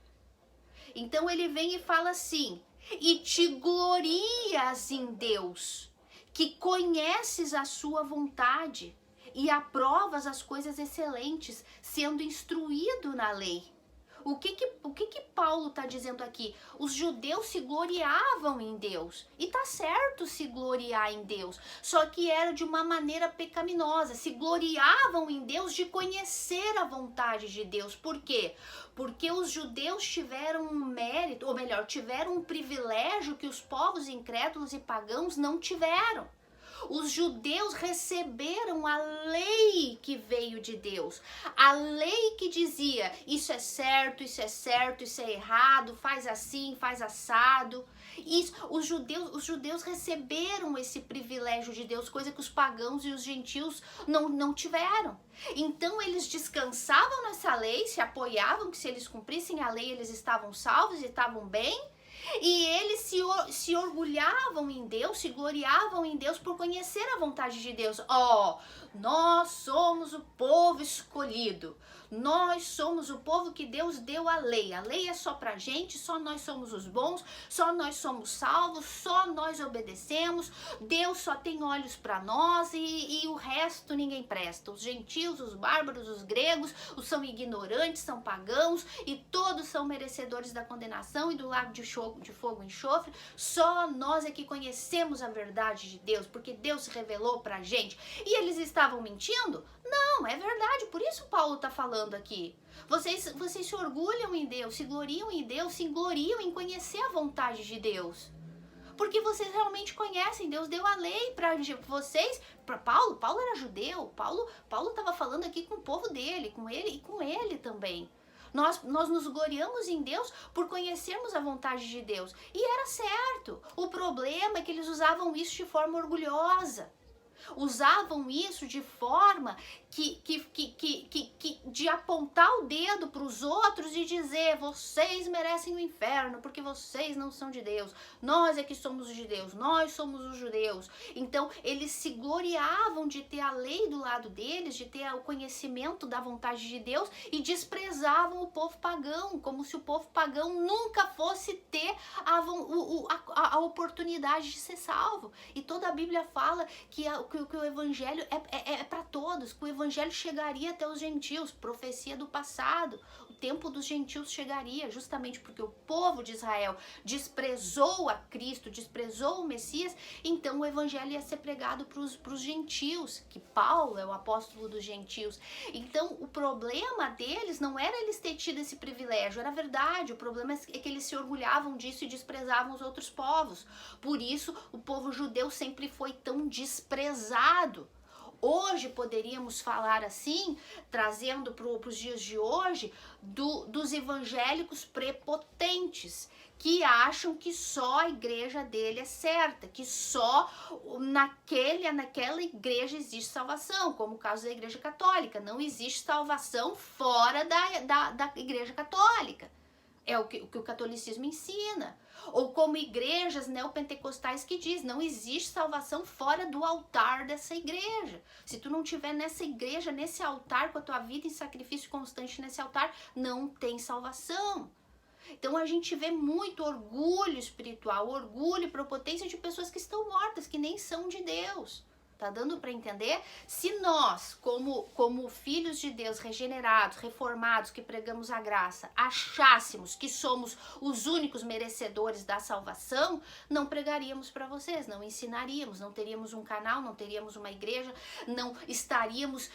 Speaker 1: Então ele vem e fala assim, e te glorias em Deus, que conheces a sua vontade e aprovas as coisas excelentes, sendo instruído na lei. O que Paulo está dizendo aqui? Os judeus se gloriavam em Deus. E tá certo se gloriar em Deus. Só que era de uma maneira pecaminosa. Se gloriavam em Deus de conhecer a vontade de Deus. Por quê? Porque os judeus tiveram um mérito, ou melhor, tiveram um privilégio que os povos incrédulos e pagãos não tiveram. Os judeus receberam a lei que veio de Deus, a lei que dizia isso é certo, isso é errado, faz assim, faz assado. Isso, os judeus receberam esse privilégio de Deus, coisa que os pagãos e os gentios não tiveram. Então eles descansavam nessa lei, se apoiavam que se eles cumprissem a lei eles estavam salvos e estavam bem. E eles se orgulhavam em Deus, se gloriavam em Deus por conhecer a vontade de Deus. Ó, nós somos o povo escolhido. Nós somos o povo que Deus deu a lei. A lei é só pra gente, só nós somos os bons, só nós somos salvos, só nós obedecemos. Deus só tem olhos para nós e o resto ninguém presta. Os gentios, os bárbaros, os gregos, os são ignorantes, são pagãos e todos são merecedores da condenação e do lago de fogo e enxofre. Só nós é que conhecemos a verdade de Deus, porque Deus se revelou pra gente. E eles estavam mentindo? Não, é verdade, por isso Paulo está falando aqui. Vocês se orgulham em Deus, se gloriam em Deus, se gloriam em conhecer a vontade de Deus. Porque vocês realmente conhecem, Deus deu a lei para vocês, para Paulo era judeu, Paulo estava falando aqui com o povo dele, com ele e com ele também. Nós nos gloriamos em Deus por conhecermos a vontade de Deus. E era certo. O problema é que eles usavam isso de forma orgulhosa. Usavam isso de forma de apontar o dedo para os outros e dizer: vocês merecem o inferno porque vocês não são de Deus, nós é que somos os de Deus, nós somos os judeus. Então eles se gloriavam de ter a lei do lado deles, de ter o conhecimento da vontade de Deus, e desprezavam o povo pagão, como se o povo pagão nunca fosse ter a oportunidade de ser salvo. E toda a Bíblia fala que o evangelho é para todos, que o evangelho chegaria até os gentios, profecia do passado. O tempo dos gentios chegaria, justamente porque o povo de Israel desprezou a Cristo, desprezou o Messias, então o evangelho ia ser pregado para os gentios, que Paulo é o apóstolo dos gentios. Então o problema deles não era eles ter tido esse privilégio, era verdade, o problema é que eles se orgulhavam disso e desprezavam os outros povos. Por isso o povo judeu sempre foi tão desprezado. Hoje poderíamos falar assim, trazendo para os dias de hoje, dos evangélicos prepotentes, que acham que só a igreja dele é certa, que só naquela igreja existe salvação, como o caso da igreja católica. Não existe salvação fora da igreja católica. É o que o catolicismo ensina. Ou como igrejas neopentecostais que diz, não existe salvação fora do altar dessa igreja. Se tu não estiver nessa igreja, nesse altar, com a tua vida em sacrifício constante nesse altar, não tem salvação. Então a gente vê muito orgulho espiritual, orgulho e prepotência de pessoas que estão mortas, que nem são de Deus. Tá dando para entender? Se nós, como filhos de Deus regenerados, reformados, que pregamos a graça, achássemos que somos os únicos merecedores da salvação, não pregaríamos para vocês, não ensinaríamos, não teríamos um canal, não teríamos uma igreja, não estaríamos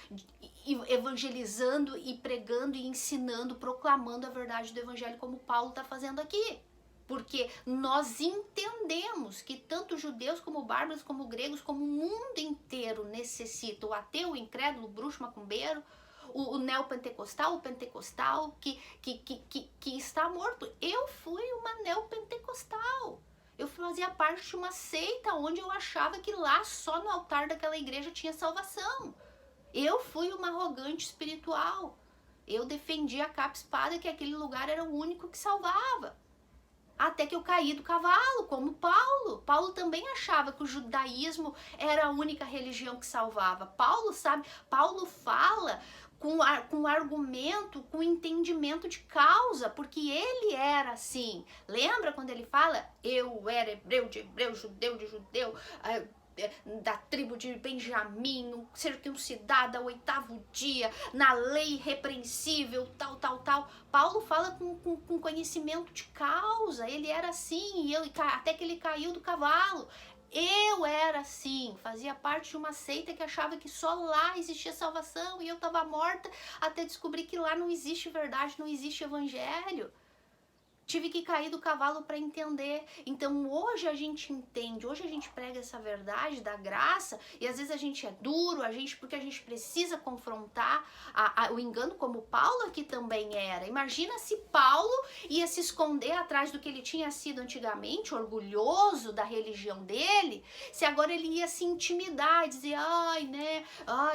Speaker 1: evangelizando e pregando e ensinando, proclamando a verdade do evangelho como Paulo está fazendo aqui. Porque nós entendemos que tanto judeus como bárbaros, como gregos, como o mundo inteiro necessita, o ateu, o incrédulo, o bruxo, o macumbeiro, o neopentecostal, o pentecostal que está morto. Eu fui uma neopentecostal. Eu fazia parte de uma seita onde eu achava que lá só no altar daquela igreja tinha salvação. Eu fui uma arrogante espiritual. Eu defendia a capa e espada que aquele lugar era o único que salvava. Até que eu caí do cavalo, como Paulo. Paulo também achava que o judaísmo era a única religião que salvava. Paulo fala com argumento, com entendimento de causa, porque ele era assim. Lembra quando ele fala, eu era hebreu de hebreu, judeu de judeu, da tribo de Benjamim, circuncidada ao 8º dia, na lei irrepreensível, tal. Paulo fala com conhecimento de causa. Ele era assim, até que ele caiu do cavalo. Eu era assim, fazia parte de uma seita que achava que só lá existia salvação e eu estava morta até descobrir que lá não existe verdade, não existe evangelho. Tive que cair do cavalo para entender. Então hoje a gente entende, hoje a gente prega essa verdade da graça e às vezes a gente é duro, porque a gente precisa confrontar o engano, como Paulo aqui também era. Imagina se Paulo ia se esconder atrás do que ele tinha sido antigamente, orgulhoso da religião dele, se agora ele ia se intimidar e dizer,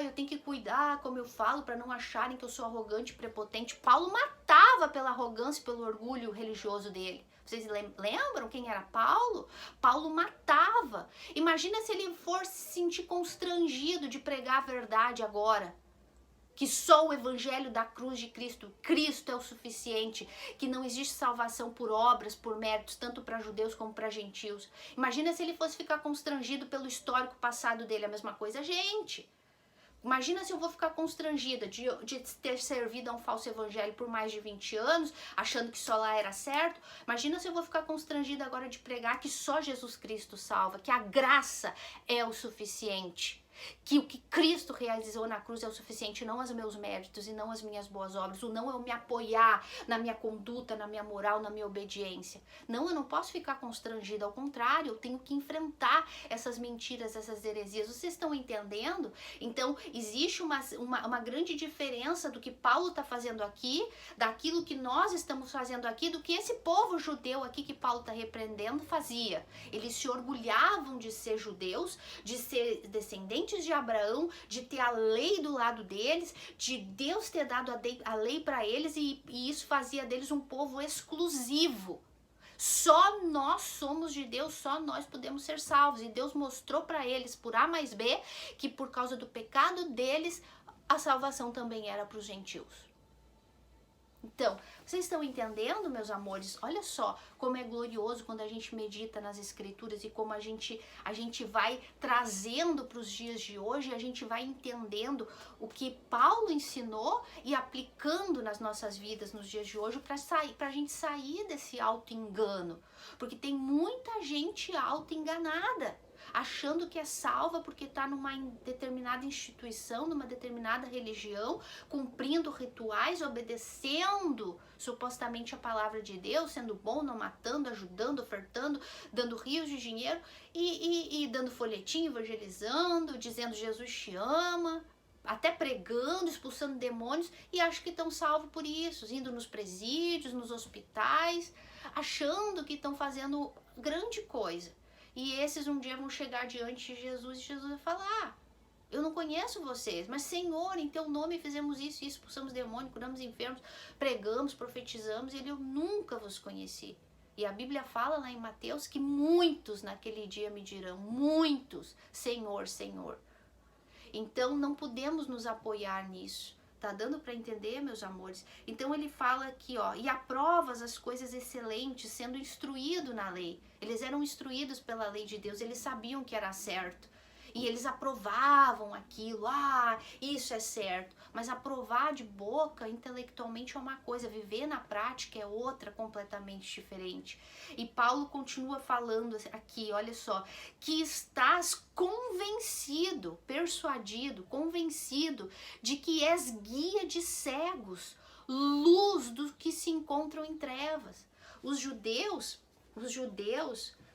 Speaker 1: eu tenho que cuidar como eu falo para não acharem que eu sou arrogante, prepotente. Paulo matava pela arrogância, pelo orgulho religioso dele. Vocês lembram quem era Paulo? Paulo matava. Imagina se ele fosse se sentir constrangido de pregar a verdade agora. Que só o evangelho da cruz de Cristo é o suficiente, que não existe salvação por obras, por méritos, tanto para judeus como para gentios. Imagina se ele fosse ficar constrangido pelo histórico passado dele, a mesma coisa, gente. Imagina se eu vou ficar constrangida de ter servido a um falso evangelho por mais de 20 anos, achando que só lá era certo. Imagina se eu vou ficar constrangida agora de pregar que só Jesus Cristo salva, que a graça é o suficiente. que o que Cristo realizou na cruz é o suficiente, não os meus méritos e não as minhas boas obras, o não eu me apoiar na minha conduta, na minha moral, na minha obediência. Não, eu não posso ficar constrangida, ao contrário, eu tenho que enfrentar essas mentiras, essas heresias. Vocês estão entendendo? Então, existe uma grande diferença do que Paulo está fazendo aqui, daquilo que nós estamos fazendo aqui, do que esse povo judeu aqui que Paulo está repreendendo fazia. Eles se orgulhavam de ser judeus, de ser descendentes de Abraão, de ter a lei do lado deles, de Deus ter dado a lei para eles, e isso fazia deles um povo exclusivo. Só nós somos de Deus, só nós podemos ser salvos. E Deus mostrou para eles, por A mais B, que por causa do pecado deles, a salvação também era para os gentios. Então, vocês estão entendendo, meus amores? Olha só como é glorioso quando a gente medita nas escrituras e como a gente vai trazendo para os dias de hoje, a gente vai entendendo o que Paulo ensinou e aplicando nas nossas vidas nos dias de hoje para a gente sair desse auto-engano. Porque tem muita gente auto-enganada, achando que é salva porque está numa determinada instituição, numa determinada religião, cumprindo rituais, obedecendo supostamente a palavra de Deus, sendo bom, não matando, ajudando, ofertando, dando rios de dinheiro e dando folhetim, evangelizando, dizendo Jesus te ama, até pregando, expulsando demônios, e acho que estão salvos por isso, indo nos presídios, nos hospitais, achando que estão fazendo grande coisa. E esses um dia vão chegar diante de Jesus e Jesus vai falar: eu não conheço vocês, mas Senhor, em teu nome fizemos isso, expulsamos demônios, curamos enfermos, pregamos, profetizamos, e ele: eu nunca vos conheci. E a Bíblia fala lá em Mateus que muitos naquele dia me dirão, muitos, Senhor, Senhor. Então não podemos nos apoiar nisso. Tá dando para entender, meus amores? Então ele fala aqui, ó, e aprovas as coisas excelentes, sendo instruído na lei. Eles eram instruídos pela lei de Deus, eles sabiam que era certo. E eles aprovavam aquilo, isso é certo. Mas aprovar de boca, intelectualmente, é uma coisa, viver na prática é outra, completamente diferente. E Paulo continua falando aqui, olha só, que estás convencido, persuadido, convencido de que és guia de cegos, luz dos que se encontram em trevas. Os judeus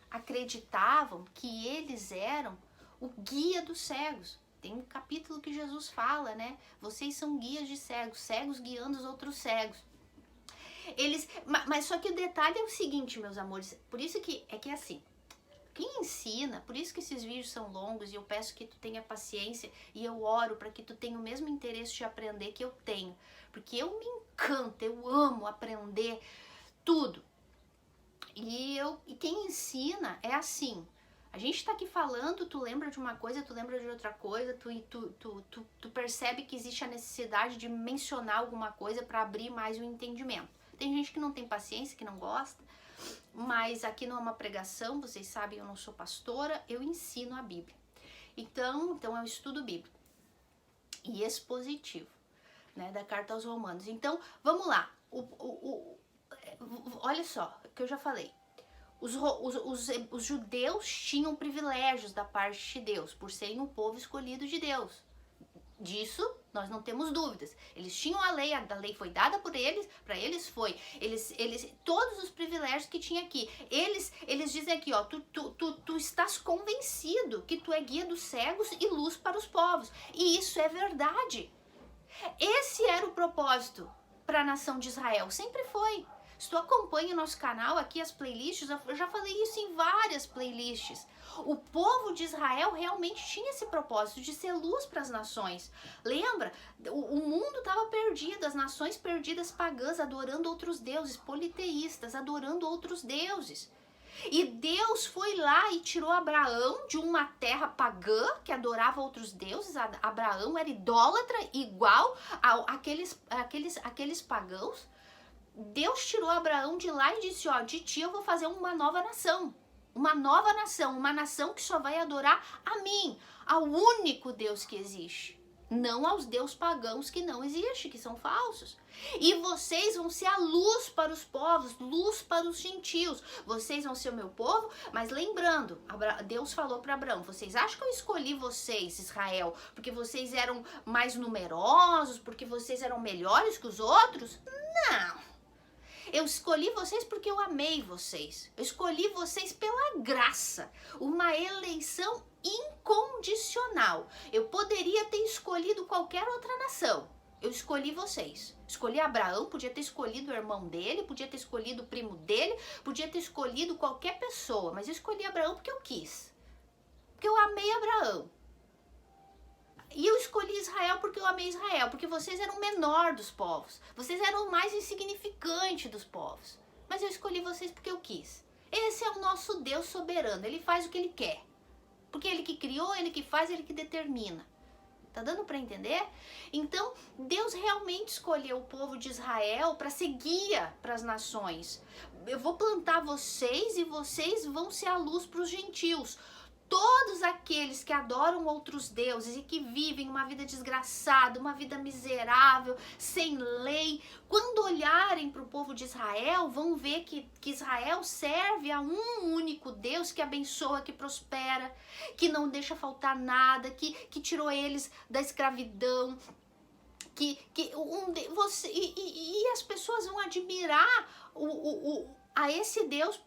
Speaker 1: acreditavam que eles eram o guia dos cegos. Tem um capítulo que Jesus fala, né? Vocês são guias de cegos, cegos guiando os outros cegos. Mas só que o detalhe é o seguinte, meus amores, por isso que é assim, quem ensina, por isso que esses vídeos são longos e eu peço que tu tenha paciência e eu oro para que tu tenha o mesmo interesse de aprender que eu tenho, porque eu me encanto, eu amo aprender tudo. E quem ensina é assim. A gente tá aqui falando, tu lembra de uma coisa, tu lembra de outra coisa, tu percebe que existe a necessidade de mencionar alguma coisa para abrir mais o entendimento. Tem gente que não tem paciência, que não gosta, mas aqui não é uma pregação, vocês sabem, eu não sou pastora, eu ensino a Bíblia. Então é um estudo bíblico e expositivo, né, da carta aos Romanos. Então, vamos lá. Olha só, o que eu já falei. Os judeus tinham privilégios da parte de Deus, por serem um povo escolhido de Deus. Disso nós não temos dúvidas. Eles tinham a lei foi dada por eles, para eles foi. Eles todos os privilégios que tinha aqui. Eles dizem aqui, ó, tu estás convencido que tu é guia dos cegos e luz para os povos. E isso é verdade. Esse era o propósito para a nação de Israel, sempre foi. Se tu acompanha o nosso canal aqui, as playlists, eu já falei isso em várias playlists. O povo de Israel realmente tinha esse propósito de ser luz para as nações. Lembra? O mundo estava perdido, as nações perdidas pagãs, adorando outros deuses, politeístas, adorando outros deuses. E Deus foi lá e tirou Abraão de uma terra pagã que adorava outros deuses. Abraão era idólatra igual àqueles pagãos. Deus tirou Abraão de lá e disse, ó, de ti eu vou fazer uma nova nação, uma nação que só vai adorar a mim, ao único Deus que existe. não aos deuses pagãos que não existem, que são falsos. E vocês vão ser a luz para os povos, luz para os gentios. Vocês vão ser o meu povo, mas lembrando, Deus falou para Abraão, vocês acham que eu escolhi vocês, Israel, porque vocês eram mais numerosos, porque vocês eram melhores que os outros? Não. Eu escolhi vocês porque eu amei vocês. Eu escolhi vocês pela graça. Uma eleição incondicional. Eu poderia ter escolhido qualquer outra nação. Eu escolhi vocês. Escolhi Abraão, podia ter escolhido o irmão dele, podia ter escolhido o primo dele, podia ter escolhido qualquer pessoa. Mas eu escolhi Abraão porque eu quis. Porque eu amei Abraão. E eu escolhi Israel porque eu amei Israel, porque vocês eram o menor dos povos. Vocês eram o mais insignificante dos povos. Mas eu escolhi vocês porque eu quis. Esse é o nosso Deus soberano, ele faz o que ele quer. Porque ele que criou, ele que faz, ele que determina. Tá dando para entender? Então, Deus realmente escolheu o povo de Israel para ser guia para as nações. Eu vou plantar vocês e vocês vão ser a luz para os gentios. Todos aqueles que adoram outros deuses e que vivem uma vida desgraçada, uma vida miserável, sem lei, quando olharem para o povo de Israel, vão ver que Israel serve a um único Deus que abençoa, que prospera, que não deixa faltar nada, que tirou eles da escravidão, e as pessoas vão admirar a esse Deus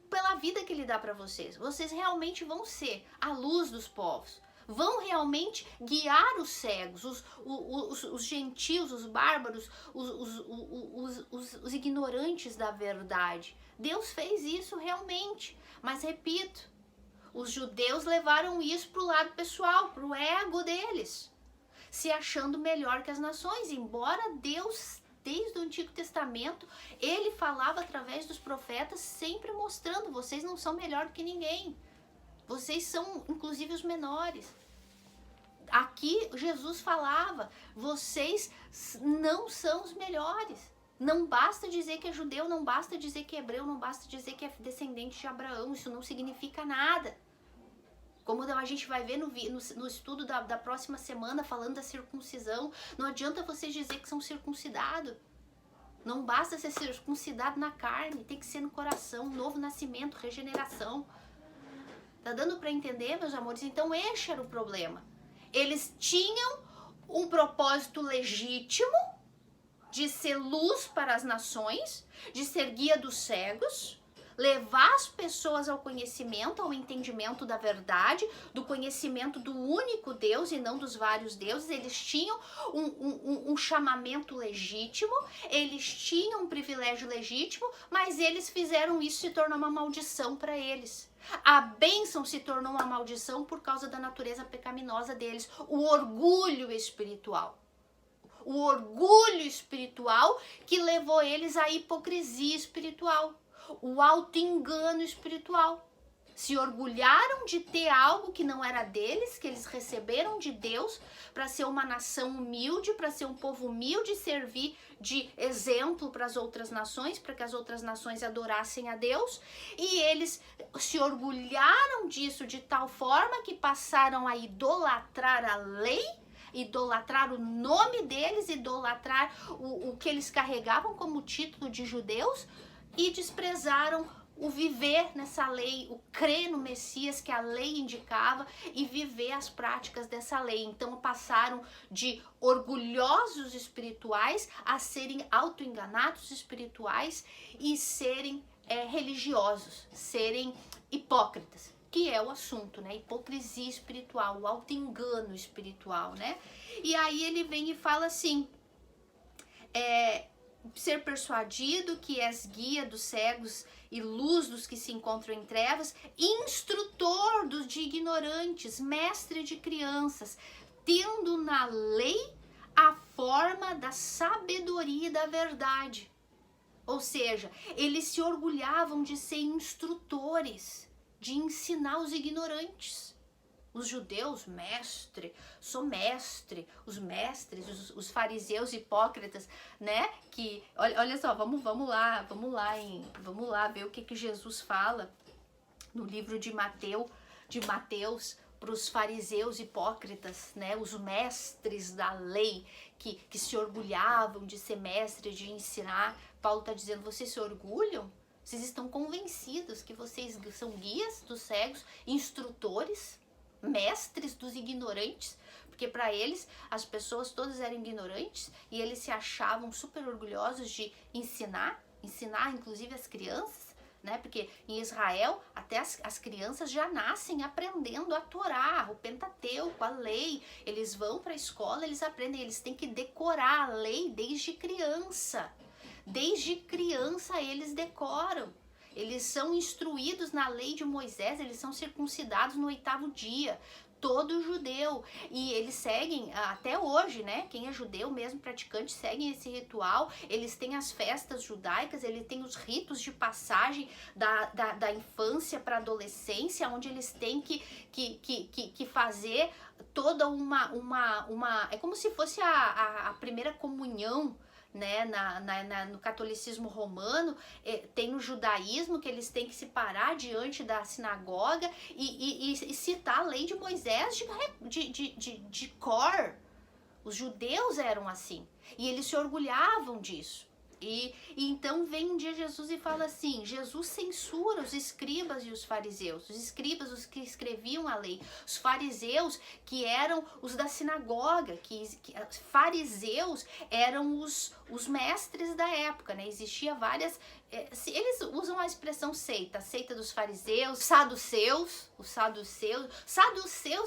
Speaker 1: pela vida que ele dá para vocês. Vocês realmente vão ser a luz dos povos. Vão realmente guiar os cegos, os gentios, os bárbaros, os ignorantes da verdade. Deus fez isso realmente. Mas repito, os judeus levaram isso para o lado pessoal, para o ego deles, se achando melhor que as nações, embora Deus, desde o Antigo Testamento, ele falava através dos profetas, sempre mostrando, vocês não são melhor do que ninguém. Vocês são, inclusive, os menores. Aqui, Jesus falava, vocês não são os melhores. Não basta dizer que é judeu, não basta dizer que é hebreu, não basta dizer que é descendente de Abraão. Isso não significa nada. Como a gente vai ver no estudo da próxima semana, falando da circuncisão, não adianta vocês dizer que são circuncidados. Não basta ser circuncidado na carne, tem que ser no coração, novo nascimento, regeneração. Tá dando para entender, meus amores? Então esse era o problema. Eles tinham um propósito legítimo de ser luz para as nações, de ser guia dos cegos, levar as pessoas ao conhecimento, ao entendimento da verdade, do conhecimento do único Deus e não dos vários deuses. Eles tinham um chamamento legítimo, eles tinham um privilégio legítimo, mas eles fizeram isso, se tornou uma maldição para eles. A bênção se tornou uma maldição por causa da natureza pecaminosa deles, o orgulho espiritual. O orgulho espiritual que levou eles à hipocrisia espiritual. O auto-engano espiritual. Se orgulharam de ter algo que não era deles, que eles receberam de Deus, para ser uma nação humilde, para ser um povo humilde, servir de exemplo para as outras nações, para que as outras nações adorassem a Deus. E eles se orgulharam disso de tal forma que passaram a idolatrar a lei, idolatrar o nome deles, idolatrar o que eles carregavam como título de judeus, e desprezaram o viver nessa lei, o crer no Messias que a lei indicava e viver as práticas dessa lei. Então passaram de orgulhosos espirituais a serem autoenganados espirituais e serem religiosos, serem hipócritas, que é o assunto, né? Hipocrisia espiritual, o autoengano espiritual, né? E aí ele vem e fala assim, ser persuadido que és guia dos cegos e luz dos que se encontram em trevas, instrutor dos de ignorantes, mestre de crianças, tendo na lei a forma da sabedoria e da verdade. Ou seja, eles se orgulhavam de ser instrutores, de ensinar os ignorantes. Os judeus, mestre, sou mestre, os mestres, os fariseus hipócritas, né? Que, olha só, vamos lá ver o que Jesus fala no livro de Mateus, os fariseus hipócritas, né, os mestres da lei, que se orgulhavam de ser mestres, de ensinar. Paulo está dizendo, vocês se orgulham? Vocês estão convencidos que vocês são guias dos cegos, instrutores, mestres dos ignorantes? Porque para eles, as pessoas todas eram ignorantes e eles se achavam super orgulhosos de ensinar inclusive as crianças, né? Porque em Israel, até as crianças já nascem aprendendo a Torá, o Pentateuco, a lei. Eles vão para a escola, eles aprendem, eles têm que decorar a lei desde criança. Desde criança eles decoram. Eles são instruídos na lei de Moisés, eles são circuncidados no 8º dia. Todo judeu, e eles seguem até hoje, né? Quem é judeu mesmo, praticante, seguem esse ritual. Eles têm as festas judaicas, eles têm os ritos de passagem da infância para a adolescência, onde eles têm que fazer toda uma é como se fosse a primeira comunhão, né, no catolicismo romano. Tem no judaísmo que eles têm que se parar diante da sinagoga e citar a lei de Moisés de cor. Os judeus eram assim e eles se orgulhavam disso. E então vem um dia Jesus e fala assim, Jesus censura os escribas e os fariseus, os escribas, os que escreviam a lei, os fariseus que eram os da sinagoga, fariseus eram os mestres da época, né? Existia várias, eles usam a expressão seita, a seita dos fariseus, saduceus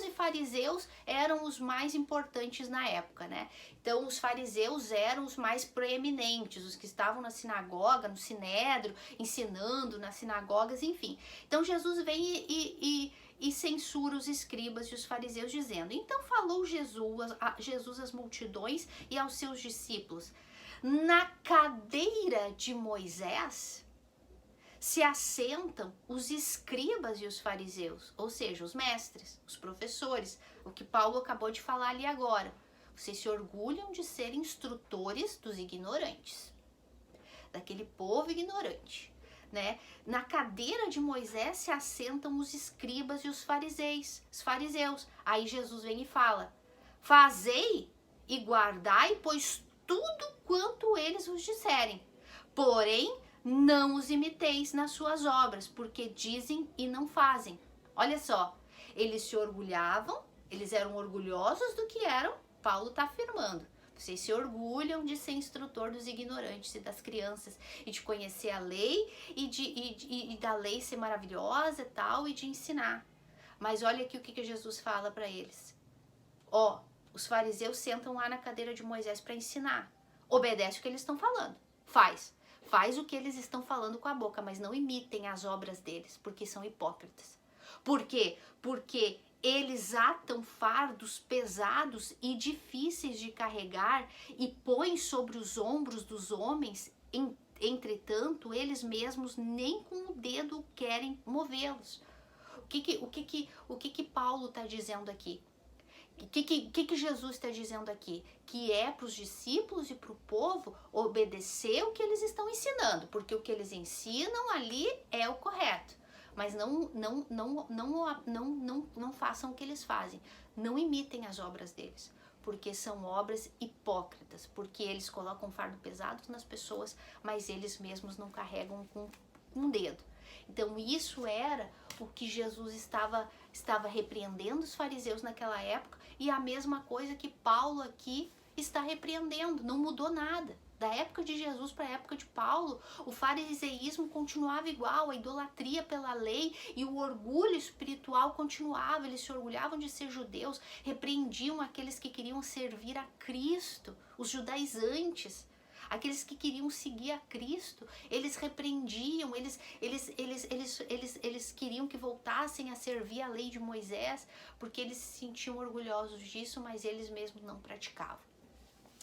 Speaker 1: e fariseus eram os mais importantes na época, né? Então os fariseus eram os mais proeminentes, os que estavam na sinagoga, no sinédrio, ensinando nas sinagogas, enfim. Então Jesus vem e censura os escribas e os fariseus, dizendo, então falou Jesus às multidões e aos seus discípulos, na cadeira de Moisés se assentam os escribas e os fariseus, ou seja, os mestres, os professores, o que Paulo acabou de falar ali agora. Vocês se orgulham de ser instrutores dos ignorantes, daquele povo ignorante, né? Na cadeira de Moisés se assentam os escribas e os fariseus. Aí Jesus vem e fala, fazei e guardai, pois tudo quanto eles vos disserem, porém não os imiteis nas suas obras, porque dizem e não fazem. Olha só, eles se orgulhavam, eles eram orgulhosos do que eram. Paulo está afirmando, vocês se orgulham de ser instrutor dos ignorantes e das crianças, e de conhecer a lei, e da lei ser maravilhosa e tal, e de ensinar. Mas olha aqui o que Jesus fala para eles. Os fariseus sentam lá na cadeira de Moisés para ensinar. Obedece o que eles estão falando, faz o que eles estão falando com a boca, mas não imitem as obras deles, porque são hipócritas. Por quê? Porque eles atam fardos pesados e difíceis de carregar e põem sobre os ombros dos homens, entretanto, eles mesmos nem com o dedo querem movê-los. O que Paulo está dizendo aqui? O que Jesus está dizendo aqui? Que é para os discípulos e para o povo obedecer o que eles estão ensinando, porque o que eles ensinam ali é o correto. Mas não façam o que eles fazem. Não imitem as obras deles, porque são obras hipócritas, porque eles colocam fardo pesado nas pessoas, mas eles mesmos não carregam com um dedo. Então isso era o que Jesus estava repreendendo os fariseus naquela época, e a mesma coisa que Paulo aqui está repreendendo, não mudou nada. Da época de Jesus para a época de Paulo, o fariseísmo continuava igual, a idolatria pela lei e o orgulho espiritual continuava. Eles se orgulhavam de ser judeus, repreendiam aqueles que queriam servir a Cristo, os judaizantes, aqueles que queriam seguir a Cristo. Eles repreendiam, eles queriam que voltassem a servir a lei de Moisés, porque eles se sentiam orgulhosos disso, mas eles mesmos não praticavam.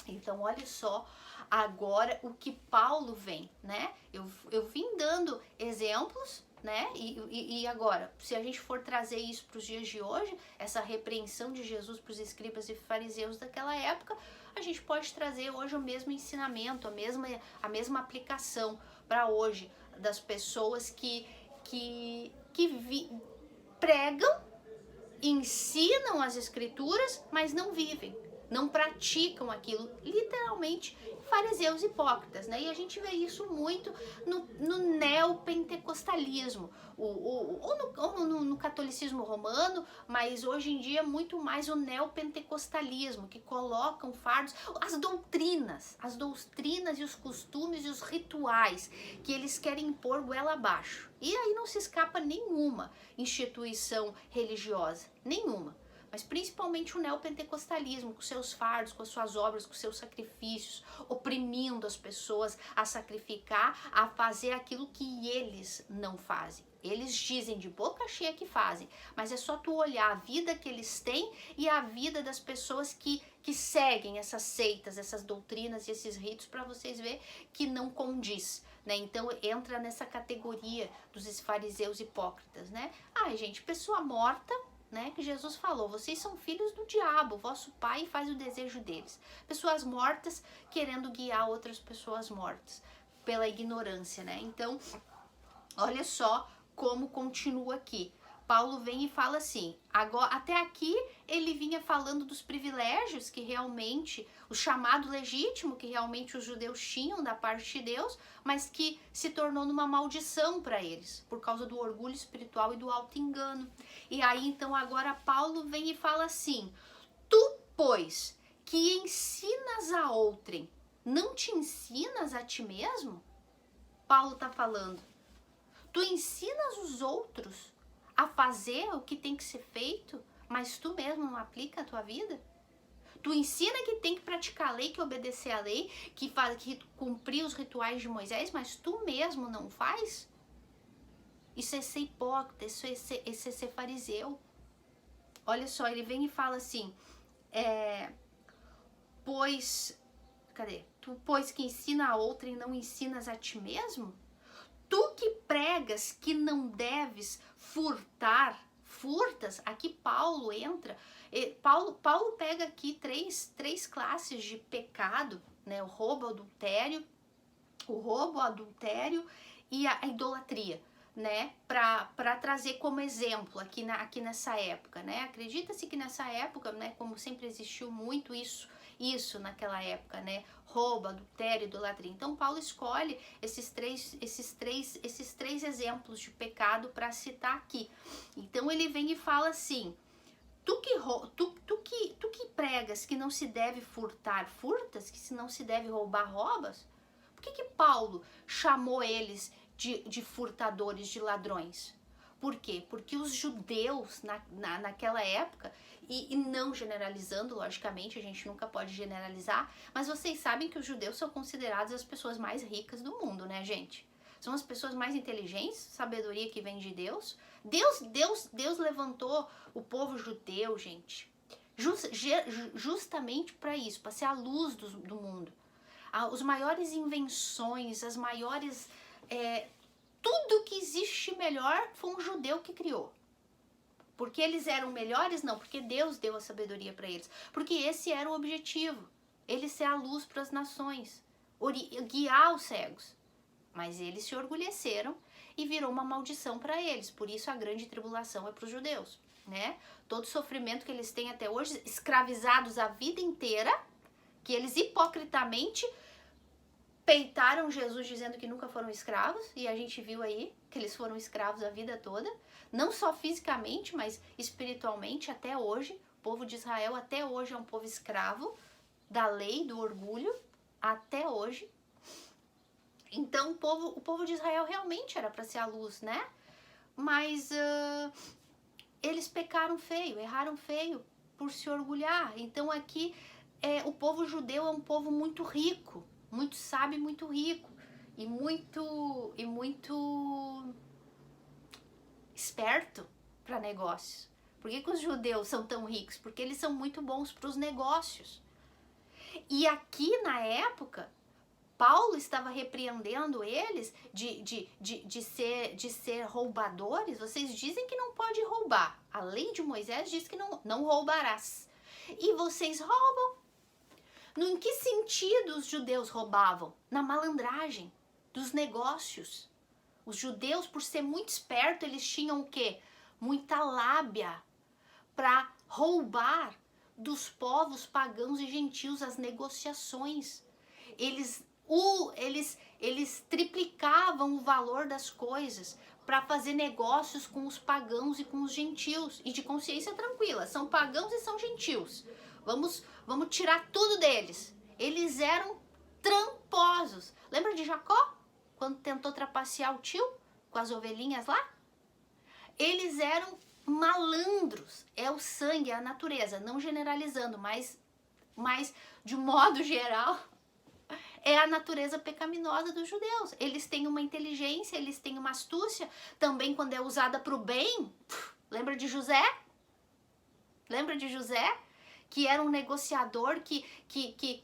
Speaker 1: Então, olha só agora o que Paulo vem, né? Eu vim dando exemplos, né? E agora, se a gente for trazer isso para os dias de hoje, essa repreensão de Jesus para os escribas e fariseus daquela época, a gente pode trazer hoje o mesmo ensinamento, a mesma aplicação para hoje, das pessoas que pregam, ensinam as escrituras, mas não vivem, não praticam aquilo, literalmente fariseus hipócritas, né? E a gente vê isso muito no neopentecostalismo, ou no catolicismo romano, mas hoje em dia muito mais o neopentecostalismo, que colocam fardos, as doutrinas e os costumes e os rituais que eles querem impor goela abaixo. E aí não se escapa nenhuma instituição religiosa, nenhuma. Mas principalmente o neopentecostalismo, com seus fardos, com as suas obras, com seus sacrifícios, oprimindo as pessoas a sacrificar, a fazer aquilo que eles não fazem. Eles dizem de boca cheia que fazem, mas é só tu olhar a vida que eles têm e a vida das pessoas que seguem essas seitas, essas doutrinas e esses ritos, para vocês verem que não condiz, né? Então entra nessa categoria dos fariseus hipócritas, né? Ai, gente, pessoa morta, né, que Jesus falou, vocês são filhos do diabo, vosso pai faz o desejo deles. Pessoas mortas querendo guiar outras pessoas mortas, pela ignorância, né? Então, olha só como continua aqui. Paulo vem e fala assim, agora, até aqui ele vinha falando dos privilégios que realmente, o chamado legítimo que realmente os judeus tinham da parte de Deus, mas que se tornou numa maldição para eles, por causa do orgulho espiritual e do auto-engano. E aí então agora Paulo vem e fala assim, tu, pois, que ensinas a outrem, não te ensinas a ti mesmo? Paulo tá falando, tu ensinas os outros a fazer o que tem que ser feito, mas tu mesmo não aplica a tua vida? Tu ensina que tem que praticar a lei, que obedecer a lei, que cumprir os rituais de Moisés, mas tu mesmo não faz? Isso é ser hipócrita, isso é ser fariseu. Olha só, ele vem e fala assim, Tu, pois, que ensina a outra e não ensinas a ti mesmo? Tu que pregas que não deves furtas, aqui Paulo entra, Paulo pega aqui três classes de pecado, né? O roubo, o adultério e a idolatria, né? Para trazer como exemplo aqui nessa época, né? Acredita-se que nessa época, né? Como sempre existiu muito isso naquela época, né? Roubo, adultério, idolatria. Então Paulo escolhe esses três exemplos de pecado para citar aqui. Então ele vem e fala assim: tu que pregas que não se deve furtas, que se não se deve roubar, roubas? Por que Paulo chamou eles de furtadores, de ladrões? Por quê? Porque os judeus naquela época, e não generalizando, logicamente, a gente nunca pode generalizar, mas vocês sabem que os judeus são considerados as pessoas mais ricas do mundo, né, gente? São as pessoas mais inteligentes, sabedoria que vem de Deus. Deus levantou o povo judeu, gente, justamente para isso, para ser a luz do mundo. As maiores invenções, as maiores... tudo que existe melhor foi um judeu que criou. Porque eles eram melhores? Não, porque Deus deu a sabedoria para eles. Porque esse era o objetivo. Ele ser a luz para as nações. Guiar os cegos. Mas eles se orgulheceram e virou uma maldição para eles. Por isso a grande tribulação é para os judeus, né? Todo sofrimento que eles têm até hoje, escravizados a vida inteira, que eles hipocritamente peitaram Jesus dizendo que nunca foram escravos, e a gente viu aí que eles foram escravos a vida toda, não só fisicamente, mas espiritualmente até hoje. O povo de Israel até hoje é um povo escravo da lei, do orgulho, até hoje. Então o povo de Israel realmente era para ser a luz, né? Mas eles pecaram feio, erraram feio por se orgulhar. Então aqui o povo judeu é um povo muito rico, muito sábio, muito rico e muito esperto para negócios. Por que os judeus são tão ricos? Porque eles são muito bons para os negócios. E aqui na época, Paulo estava repreendendo eles de ser roubadores. Vocês dizem que não pode roubar. A lei de Moisés diz que não roubarás. E vocês roubam. Em que sentido os judeus roubavam? Na malandragem dos negócios. Os judeus, por ser muito espertos, eles tinham o quê? Muita lábia para roubar dos povos pagãos e gentios as negociações. Eles triplicavam o valor das coisas para fazer negócios com os pagãos e com os gentios. E de consciência tranquila, são pagãos e são gentios. Vamos tirar tudo deles. Eles eram tramposos. Lembra de Jacó? Quando tentou trapacear o tio com as ovelhinhas lá? Eles eram malandros. É o sangue, é a natureza. Não generalizando, mas de modo geral, é a natureza pecaminosa dos judeus. Eles têm uma inteligência, eles têm uma astúcia, também quando é usada para o bem. Lembra de José? Lembra de José? Que era um negociador que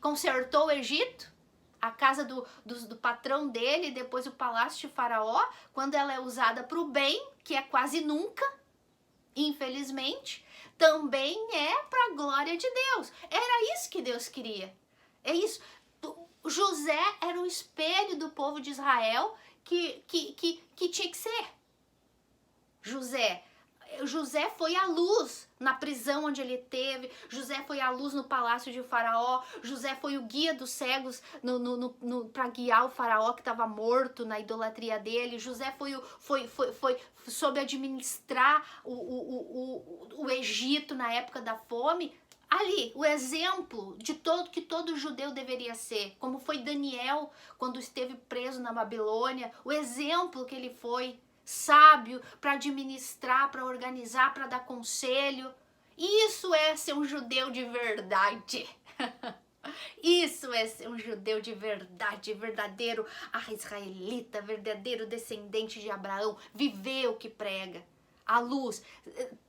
Speaker 1: consertou o Egito? A casa do patrão dele, depois o palácio de Faraó, quando ela é usada para o bem, que é quase nunca, infelizmente, também é para a glória de Deus. Era isso que Deus queria. É isso. José era o espelho do povo de Israel que tinha que ser. José foi a luz na prisão onde ele teve, José foi a luz no palácio de Faraó, José foi o guia dos cegos para guiar o Faraó que estava morto na idolatria dele, José soube administrar o Egito na época da fome. Ali, o exemplo de que todo judeu deveria ser, como foi Daniel quando esteve preso na Babilônia, o exemplo que ele foi, sábio para administrar, para organizar, para dar conselho. Isso é ser um judeu de verdade. Isso é ser um judeu de verdade, verdadeiro israelita, verdadeiro descendente de Abraão, viver o que prega. A luz,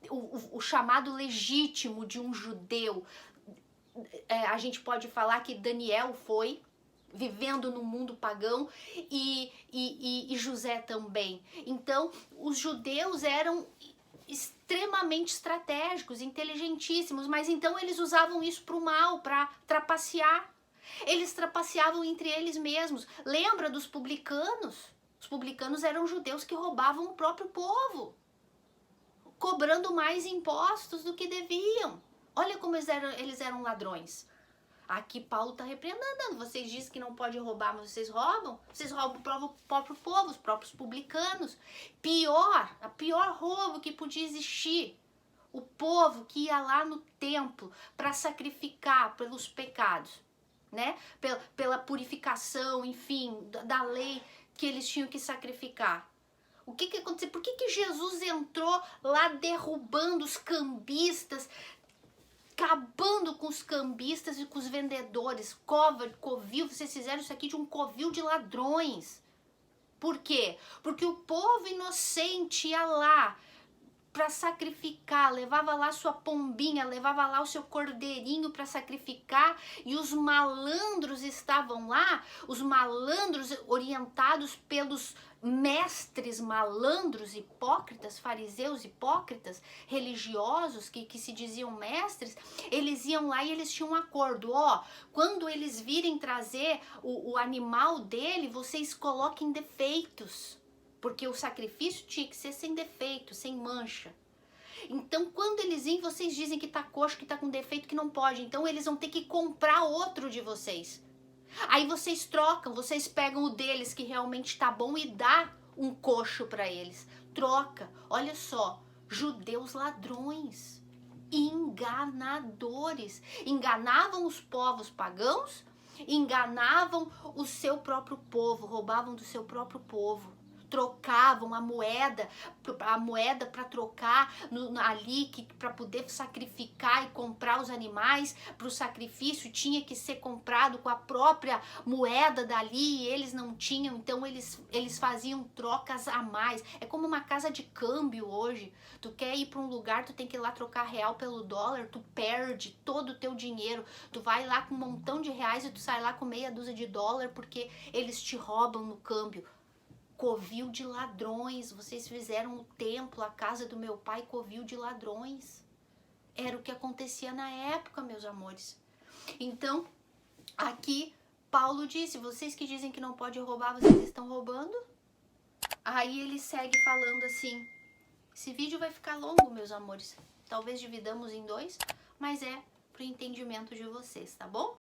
Speaker 1: o chamado legítimo de um judeu. A gente pode falar que Daniel foi, vivendo no mundo pagão, e José também. Então, os judeus eram extremamente estratégicos, inteligentíssimos, mas então eles usavam isso para o mal, para trapacear. Eles trapaceavam entre eles mesmos. Lembra dos publicanos? Os publicanos eram judeus que roubavam o próprio povo, cobrando mais impostos do que deviam. Olha como eles eram ladrões. Aqui Paulo está repreendendo. Vocês dizem que não pode roubar, mas vocês roubam. Vocês roubam o próprio povo, os próprios publicanos. A pior roubo que podia existir. O povo que ia lá no templo para sacrificar pelos pecados, né? Pela purificação, enfim, da lei que eles tinham que sacrificar. O que aconteceu? Por que Jesus entrou lá derrubando os cambistas, acabando com os cambistas e com os vendedores? Covil, vocês fizeram isso aqui de um covil de ladrões. Por quê? Porque o povo inocente ia lá para sacrificar, levava lá sua pombinha, levava lá o seu cordeirinho para sacrificar, e os malandros estavam lá, os malandros orientados pelos mestres malandros, hipócritas, fariseus hipócritas, religiosos que se diziam mestres. Eles iam lá e eles tinham um acordo: quando eles virem trazer o animal dele, vocês coloquem defeitos, porque o sacrifício tinha que ser sem defeito, sem mancha. Então, quando eles vêm, vocês dizem que tá coxo, que tá com defeito, que não pode. Então, eles vão ter que comprar outro de vocês. Aí vocês trocam, vocês pegam o deles que realmente tá bom e dá um coxo para eles. Troca. Olha só, judeus ladrões, enganadores. Enganavam os povos pagãos, enganavam o seu próprio povo, roubavam do seu próprio povo. Trocavam a moeda para trocar ali, para poder sacrificar e comprar os animais. Para o sacrifício tinha que ser comprado com a própria moeda dali, e eles não tinham, então eles faziam trocas a mais. É como uma casa de câmbio hoje. Tu quer ir para um lugar, tu tem que ir lá trocar real pelo dólar, tu perde todo o teu dinheiro. Tu vai lá com um montão de reais e tu sai lá com meia dúzia de dólar, porque eles te roubam no câmbio. Covil de ladrões. Vocês fizeram o templo, a casa do meu pai, covil de ladrões. Era o que acontecia na época, meus amores. Então, aqui Paulo disse: vocês que dizem que não pode roubar, vocês estão roubando? Aí ele segue falando assim. Esse vídeo vai ficar longo, meus amores. talvez dividamos em dois, mas é pro entendimento de vocês, tá bom?